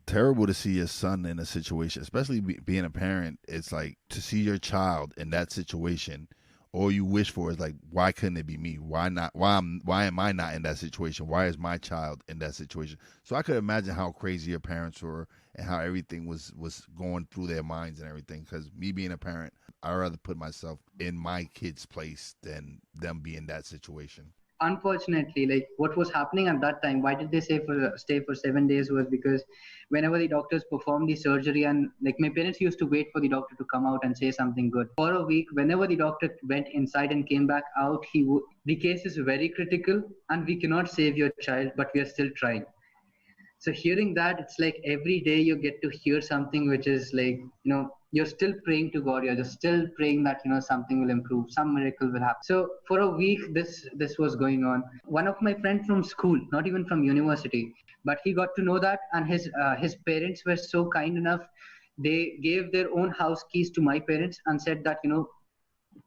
terrible to see your son in a situation, especially being a parent. It's like to see your child in that situation. All you wish for is like, why couldn't it be me? Why not? Why am I not in that situation? Why is my child in that situation? So I could imagine how crazy your parents were and how everything was going through their minds and everything. Because me being a parent, I'd rather put myself in my kid's place than them be in that situation. Unfortunately, like what was happening at that time, why did they say stay for 7 days, was because whenever the doctors performed the surgery, and like my parents used to wait for the doctor to come out and say something good for a week. Whenever the doctor went inside and came back out, the case is very critical and we cannot save your child, but we are still trying. So hearing that, it's like every day you get to hear something which is like, you're still praying to God. You're just still praying that, something will improve, some miracle will happen. So for a week, this was going on. One of my friends from school, not even from university, but he got to know that, and his parents were so kind enough. They gave their own house keys to my parents and said that,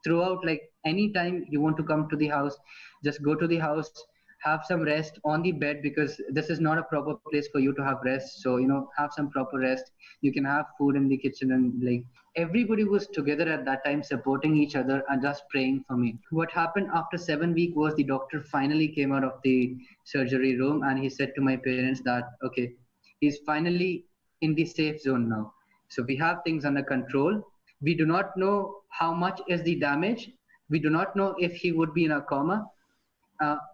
throughout, like anytime you want to come to the house, just go to the house, have some rest on the bed, because this is not a proper place for you to have rest. So, have some proper rest. You can have food in the kitchen, and like everybody was together at that time, supporting each other and just praying for me. What happened after 7 weeks was the doctor finally came out of the surgery room and he said to my parents that, okay, he's finally in the safe zone now. So we have things under control. We do not know how much is the damage. We do not know if he would be in a coma.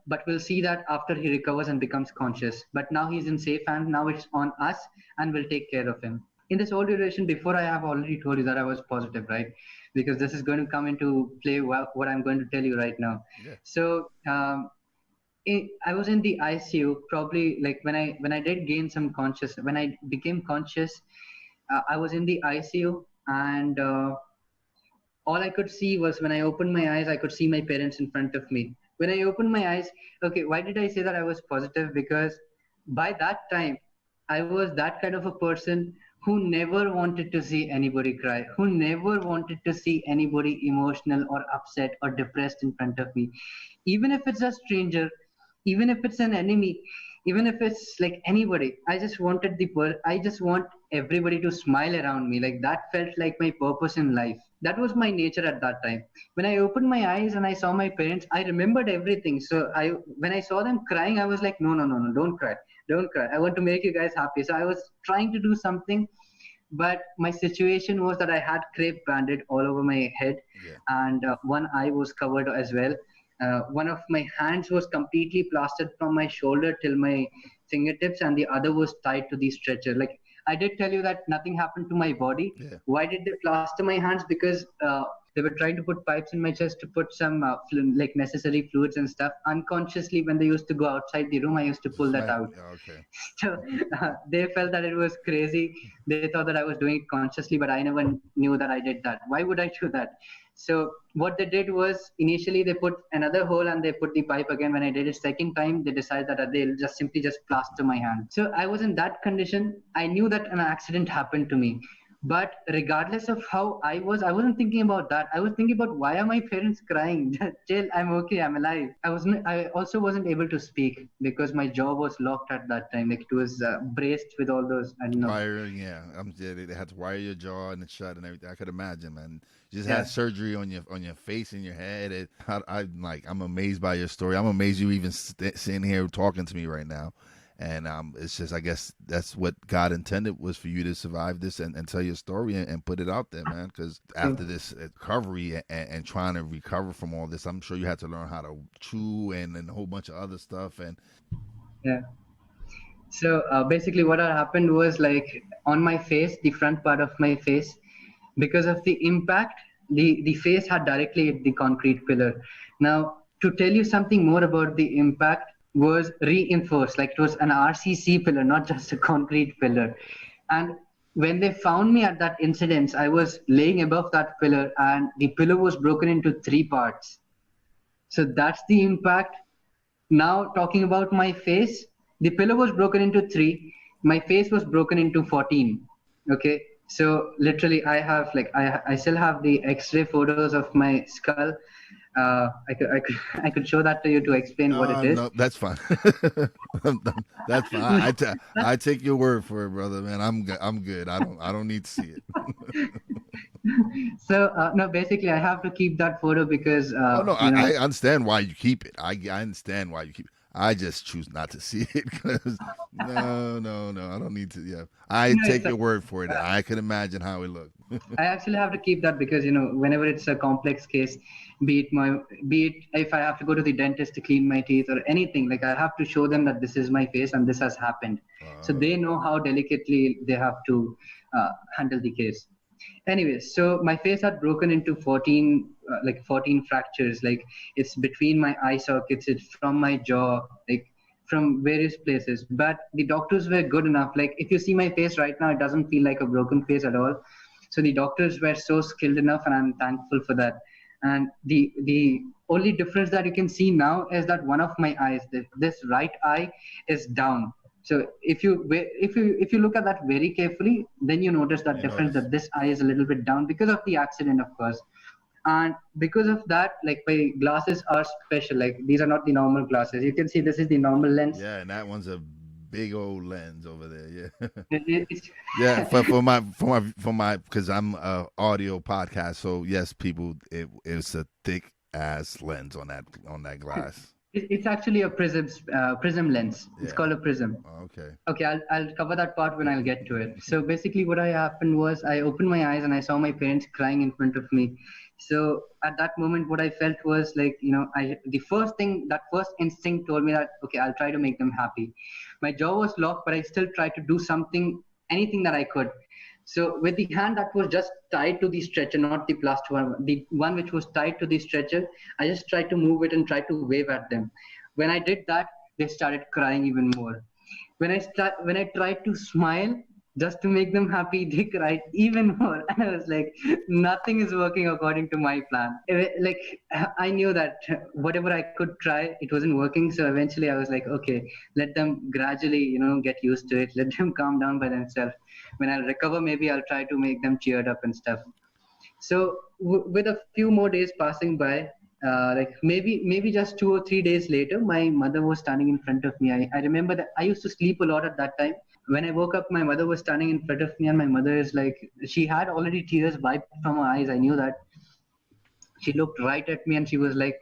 But we'll see that after he recovers and becomes conscious. But now he's in safe hands. Now it's on us, and we'll take care of him. In this whole duration, before, I have already told you that I was positive, right? Because this is going to come into play what I'm going to tell you right now. Yeah. So I was in the ICU, probably like when I did gain some consciousness, when I became conscious, I was in the ICU, and all I could see was, when I opened my eyes, I could see my parents in front of me. When I opened my eyes, okay, why did I say that I was positive? Because by that time, I was that kind of a person who never wanted to see anybody cry, who never wanted to see anybody emotional or upset or depressed in front of me. Even if it's a stranger, even if it's an enemy, even if it's like anybody, I just want everybody to smile around me. Like that felt like my purpose in life. That was my nature at that time. When I opened my eyes and I saw my parents, I remembered everything. So when I saw them crying, I was like, no, don't cry. I want to make you guys happy. So I was trying to do something, but my situation was that I had crepe banded all over my head, and one eye was covered as well. One of my hands was completely plastered from my shoulder till my fingertips, and the other was tied to the stretcher. Like I did tell you that nothing happened to my body. Yeah. Why did they plaster my hands? Because they were trying to put pipes in my chest to put some like necessary fluids and stuff. Unconsciously, when they used to go outside the room, I used to pull that Smack. out. Okay. So they felt that it was crazy. They thought that I was doing it consciously, but I never knew that I did that. Why would I do that? So what they did was initially they put another hole and they put the pipe again. When I did it second time, they decided that they'll just simply just plaster my hand. So I was in that condition. I knew that an accident happened to me. But regardless of how I wasn't thinking about that. I was thinking about why are my parents crying? Chill, I'm okay, I'm alive. I also wasn't able to speak because my jaw was locked at that time. Like it was braced with all those, I don't know. Wiring, yeah. They had to wire your jaw and shut and everything. I could imagine, man. You just Yeah. had surgery on your face and your head. I'm amazed by your story. I'm amazed you even sitting here talking to me right now. And it's just, I guess that's what God intended was for you to survive this and tell your story and put it out there, man. Because after this recovery and trying to recover from all this, I'm sure you had to learn how to chew and a whole bunch of other stuff. And Yeah. So basically, what had happened was like on my face, the front part of my face, because of the impact, the face had directly hit the concrete pillar. Now, to tell you something more about the impact, was reinforced, like it was an RCC pillar, not just a concrete pillar. And when they found me at that incident, I was laying above that pillar, and the pillar was broken into three parts. So that's the impact. Now, talking about my face, the pillar was broken into three. My face was broken into 14. Okay. So literally, I still have the X-ray photos of my skull. I could show that to you to explain what it is. No, that's fine. That's fine. I take your word for it, brother. Man, I'm good. I don't need to see it. So no, basically, I have to keep that photo because Oh no, I understand why you keep it. I understand why you keep it. I just choose not to see it because no, I don't need to. Yeah, I take your word for it. I can imagine how it looked. I actually have to keep that because whenever it's a complex case, be it if I have to go to the dentist to clean my teeth or anything, like I have to show them that this is my face and this has happened, so they know how delicately they have to handle the case. Anyways, so my face had broken into 14 fractures. Like it's between my eye sockets, it's from my jaw, like from various places. But the doctors were good enough. Like if you see my face right now, it doesn't feel like a broken face at all. So the doctors were so skilled enough, and I'm thankful for that. And the only difference that you can see now is that one of my eyes, this right eye, is down. So if you look at that very carefully, then you notice that difference that this eye is a little bit down because of the accident, of course. And because of that, like my glasses are special. Like these are not the normal glasses. You can see this is the normal lens. Yeah, and that one's a big old lens over there. Yeah. It's, Yeah, for my because I'm a audio podcast. So yes, people, it's a thick ass lens on that glass. It's actually a prism lens. It's called a prism. Okay. Okay, I'll cover that part when I'll get to it. So basically what happened was I opened my eyes and I saw my parents crying in front of me. So at that moment, what I felt was like, the first instinct told me that, okay, I'll try to make them happy. My jaw was locked, but I still tried to do anything that I could. So with the hand that was just tied to the stretcher, not the plaster one, the one which was tied to the stretcher, I just tried to move it and try to wave at them. When I did that, they started crying even more. When I tried to smile just to make them happy, they cried even more. And I was like, nothing is working according to my plan. Like I knew that whatever I could try, it wasn't working. So eventually I was like, okay, let them gradually, get used to it. Let them calm down by themselves. When I'll recover, maybe I'll try to make them cheered up and stuff. So with a few more days passing by, like maybe just 2 or 3 days later, my mother was standing in front of me. I remember that I used to sleep a lot at that time. When I woke up, my mother was standing in front of me, and my mother is like, she had already tears wiped from her eyes. I knew that. She looked right at me and she was like,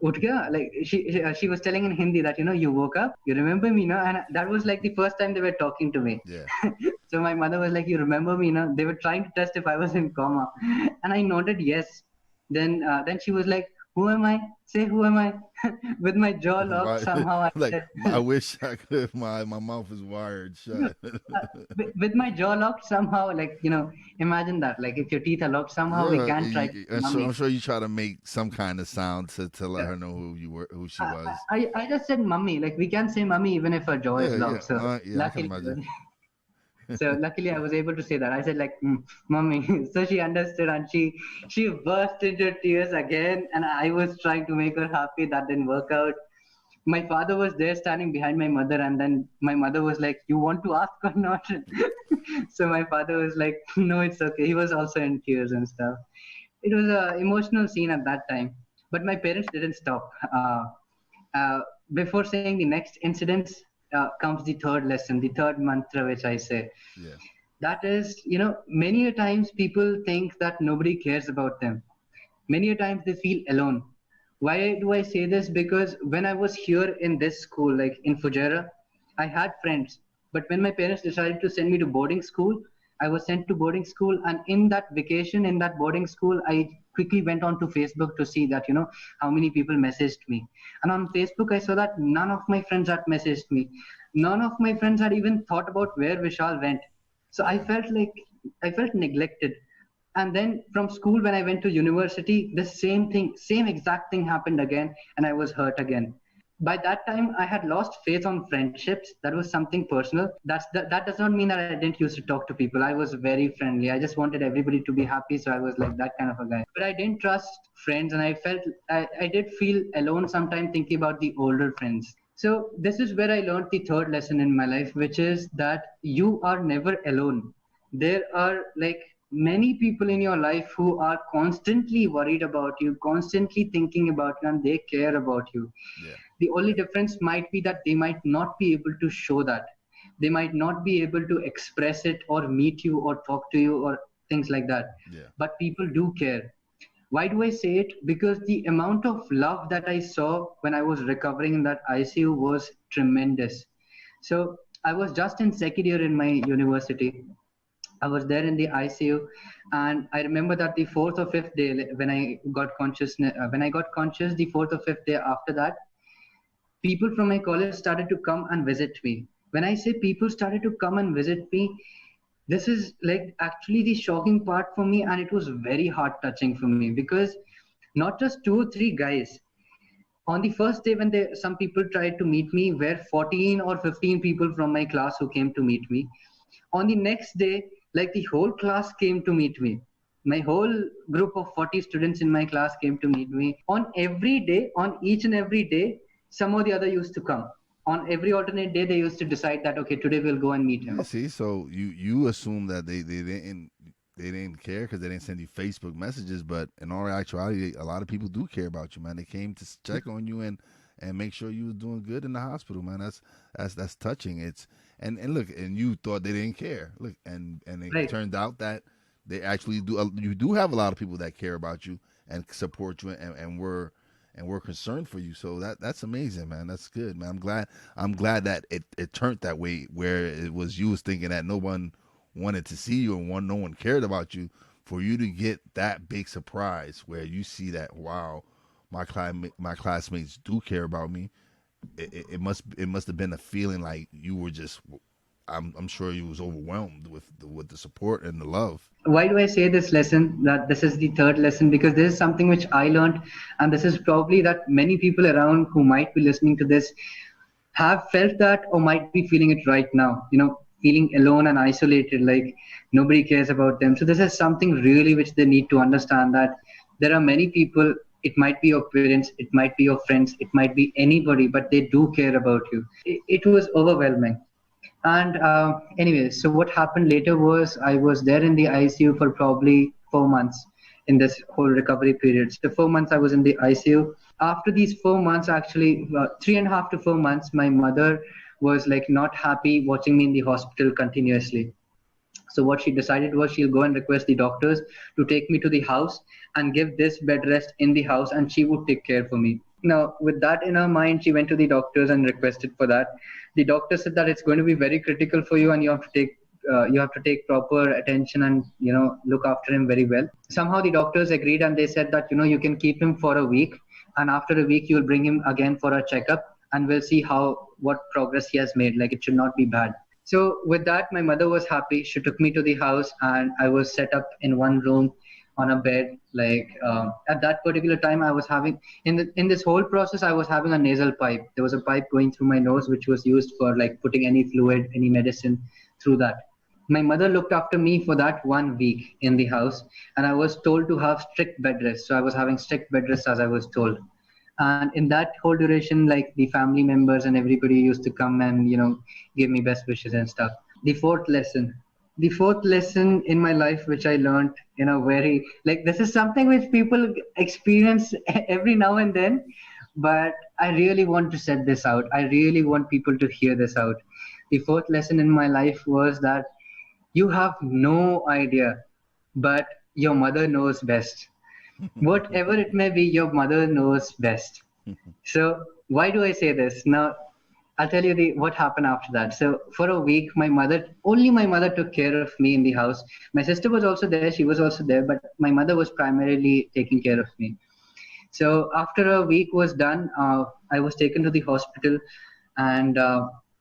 "Uth gaya?" Like she was telling in Hindi that, you woke up, you remember me, no? And that was like the first time they were talking to me. Yeah. So my mother was like, "You remember me, no?" They were trying to test if I was in coma, and I nodded yes. Then she was like, Who am I? Say, who am I? With my jaw locked, Why? somehow I Like said, I wish I could. My mouth is wired no, shut. with my jaw locked, somehow, like, imagine that. Like, if your teeth are locked, somehow we Yeah, can't try to say I'm mummy. sure you try to make some kind of sound to let Yeah. her know who she I, was. I just said mummy. Like, we can say mummy even if our jaw is Yeah, yeah, locked. So, yeah. I can luckily, imagine. luckily I was able to say that. I said like, "Mommy." So she understood and she burst into tears again. And I was trying to make her happy. That didn't work out. My father was there standing behind my mother, and then my mother was like, "You want to ask or not?" So my father was like, "No, it's okay." He was also in tears and stuff. It was a emotional scene at that time. But my parents didn't stop. Uh, Before saying the next incidents comes the third lesson, the third mantra, which I say. Yeah, That is, many a times people think that nobody cares about them. Many a times they feel alone. Why do I say this? Because when I was here in this school, like in Fujairah, I had friends. But when my parents decided to send me to boarding school, I was sent to boarding school. And in that vacation, in that boarding school, I quickly went on to Facebook to see that, how many people messaged me. And on Facebook, I saw that none of my friends had messaged me. None of my friends had even thought about where Vishal went. So yeah, I felt neglected. And then from school, when I went to university, the same exact thing happened again, and I was hurt again. By that time, I had lost faith on friendships. That was something personal. That does not mean that I didn't used to talk to people. I was very friendly. I just wanted everybody to be happy, so I was like that kind of a guy. But I didn't trust friends, and I did feel alone sometimes thinking about the older friends. So this is where I learned the third lesson in my life, which is that you are never alone. There are like many people in your life who are constantly worried about you, constantly thinking about you, and they care about you. yeah, The only difference might be that they might not be able to show that. They might not be able to express it or meet you or talk to you or things like that. yeah, But people do care. Why do I say it? Because the amount of love that I saw when I was recovering in that ICU was tremendous. So I was just in second year in my university. I was there in the ICU, and I remember that the fourth or fifth day when I got conscious, the fourth or fifth day after that, people from my college started to come and visit me. When I say people started to come and visit me, this is like actually the shocking part for me, and it was very heart touching for me because not just two or three guys. On the first day, when some people tried to meet me, were 14 or 15 people from my class who came to meet me. On the next day, like the whole class came to meet me. My whole group of 40 students in my class came to meet me. On every day, on each and every day, some or the other used to come. On every alternate day, they used to decide that, okay, today we'll go and meet yeah. him. See, so you assume that they didn't care because they didn't send you Facebook messages, but in all actuality, a lot of people do care about you, man. They came to check on you and make sure you was doing good in the hospital, man. That's touching. It's and look, and you thought they didn't care. Look, and it Right. turned out that they actually do. You do have a lot of people that care about you and support you and we're concerned for you. So that's amazing, man. That's good, man. I'm glad that it turned that way where it was you was thinking that no one wanted to see you and no one cared about you, for you to get that big surprise where you see that, wow, my classmates do care about me. It must have been a feeling like you were just, I'm sure you was overwhelmed with the support and the love. Why do I say this lesson, that this is the third lesson? Because this is something which I learned, and this is probably that many people around who might be listening to this have felt that or might be feeling it right now, feeling alone and isolated, like nobody cares about them. So this is something really which they need to understand, that there are many people. It might be your parents, it might be your friends, it might be anybody, but they do care about you. It was overwhelming. And anyway, so what happened later was I was there in the ICU for probably 4 months in this whole recovery period. So 4 months I was in the ICU. After these 4 months, actually 3.5 to 4 months, my mother was like not happy watching me in the hospital continuously. So what she decided was she'll go and request the doctors to take me to the house and give this bed rest in the house, and she would take care for me. Now, with that in her mind, she went to the doctors and requested for that. The doctor said that it's going to be very critical for you, and you have to take proper attention and look after him very well. Somehow the doctors agreed, and they said that you can keep him for a week, and after a week, you'll bring him again for a checkup, and we'll see what progress he has made. Like, it should not be bad. So with that, my mother was happy. She took me to the house, and I was set up in one room on a bed. Like, at that particular time, I was having in this whole process, I was having a nasal pipe. There was a pipe going through my nose, which was used for like putting any fluid, any medicine through that. My mother looked after me for that 1 week in the house, and I was told to have strict bed rest. So I was having strict bed rest as I was told. And in that whole duration, like, the family members and everybody used to come and give me best wishes and stuff. The fourth lesson in my life, which I learned in a very, like, this is something which people experience every now and then, but I really want to set this out. I really want people to hear this out. The fourth lesson in my life was that you have no idea, but your mother knows best. Whatever it may be, your mother knows best. So why do I say this? Now, I'll tell you what happened after that. So for a week, only my mother took care of me in the house. My sister was also there. She was also there, but my mother was primarily taking care of me. So after a week was done, I was taken to the hospital, and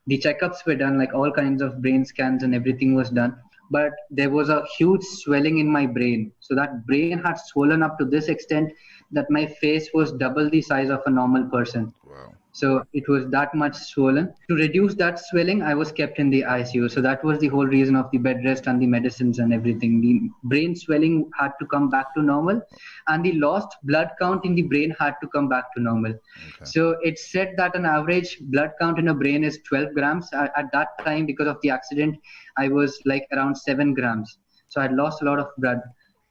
the checkups were done, like all kinds of brain scans and everything was done. But there was a huge swelling in my brain. So that brain had swollen up to this extent that my face was double the size of a normal person. Wow. So it was that much swollen. To reduce that swelling, I was kept in the ICU. So that was the whole reason of the bed rest and the medicines and everything. The brain swelling had to come back to normal, and the lost blood count in the brain had to come back to normal. Okay. So it's said that an average blood count in a brain is 12 grams. At that time, because of the accident, I was like around 7 grams. So I lost a lot of blood,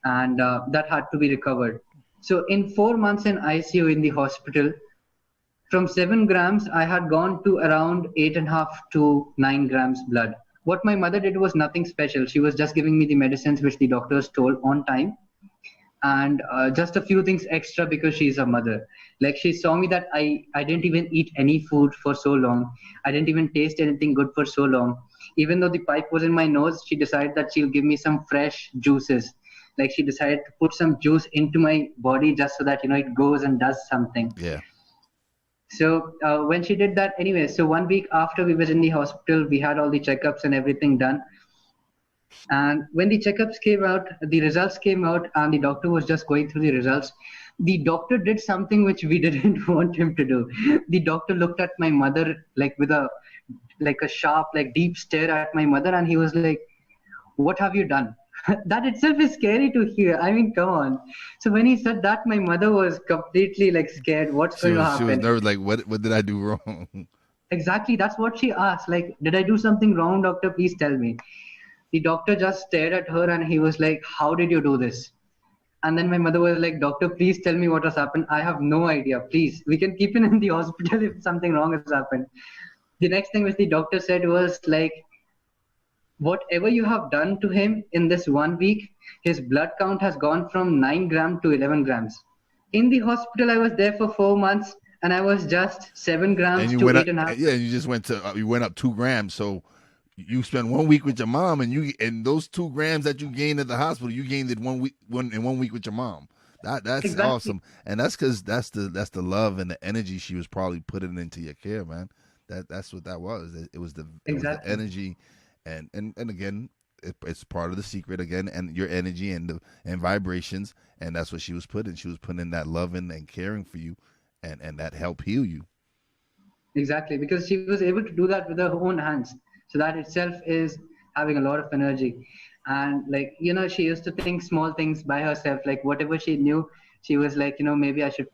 and that had to be recovered. So in 4 months in ICU in the hospital, from 7 grams, I had gone to around 8.5 to 9 grams blood. What my mother did was nothing special. She was just giving me the medicines which the doctors told on time, and just a few things extra because she's a mother. Like, she saw me that I didn't even eat any food for so long. I didn't even taste anything good for so long. Even though the pipe was in my nose, she decided that she'll give me some fresh juices. Like, she decided to put some juice into my body just so that, it goes and does something. Yeah. So when she did that, anyway, so 1 week after we were in the hospital, we had all the checkups and everything done. And when the checkups came out, the results came out, and the doctor was just going through the results. The doctor did something which we didn't want him to do. The doctor looked at my mother like with a sharp, like deep stare at my mother, and he was like, "What have you done?" That itself is scary to hear. I mean, come on. So when he said that, my mother was completely like scared. What's going to happen? She was nervous, like, what did I do wrong? Exactly. That's what she asked. Like, did I do something wrong, doctor? Please tell me. The doctor just stared at her, and he was like, "How did you do this?" And then my mother was like, "Doctor, please tell me what has happened. I have no idea. Please, we can keep him in the hospital if something wrong has happened." The next thing which the doctor said was like, "Whatever you have done to him in this 1 week, his blood count has gone from 9 grams to 11 grams. In the hospital, I was there for 4 months, and I was just 7 grams to 8.5. Yeah, you just you went up 2 grams. So you spent 1 week with your mom, and those 2 grams that you gained at the hospital, you gained it in 1 week with your mom. That's exactly awesome, and that's because that's the love and the energy she was probably putting into your care, man. That's what that was. It was the energy, and again, it's part of the secret again, and your energy and vibrations, and that's what she was putting. She was putting that loving and caring for you, and that helped heal you. Exactly, because she was able to do that with her own hands. So that itself is having a lot of energy. And like, she used to think small things by herself, like whatever she knew, she was like, maybe I should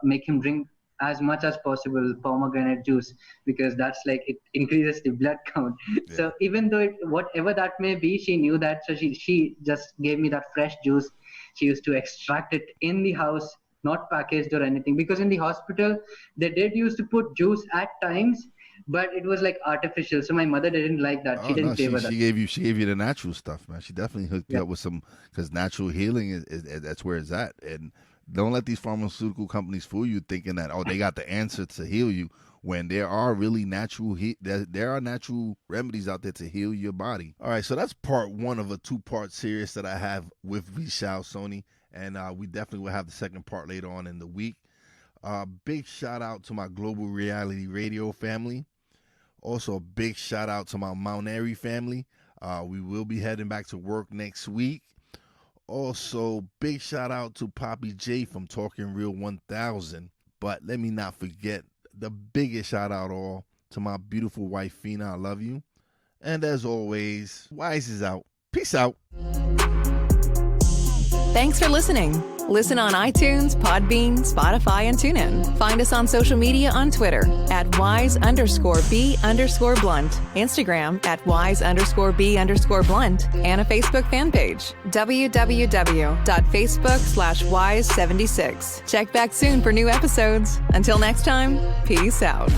make him drink as much as possible pomegranate juice, because that's like, it increases the blood count. Yeah. So even though whatever that may be, she knew that. So she just gave me that fresh juice. She used to extract it in the house, not packaged or anything, because in the hospital, they did used to put juice at times, but it was like artificial. So my mother didn't like that. She didn't favor that. She gave you the natural stuff, man. She definitely hooked you up with some, because natural healing is that's where it's at. And don't let these pharmaceutical companies fool you thinking that, they got the answer to heal you, when there are really natural remedies out there to heal your body. All right, so that's part 1 of a 2-part series that I have with Vishal Soni, and we definitely will have the second part later on in the week. Big shout out to my Global Reality Radio family. Also, a big shout out to my Mount Airy family. We will be heading back to work next week. Also, big shout out to Poppy J from Talking Real 1000. But let me not forget the biggest shout out all to my beautiful wife, Fina. I love you. And as always, Wise is out. Peace out. Thanks for listening. Listen on iTunes, Podbean, Spotify, and TuneIn. Find us on social media on Twitter at wise_b_blunt, Instagram at wise_b_blunt, and a Facebook fan page, www.facebook.com/wise76. Check back soon for new episodes. Until next time, peace out.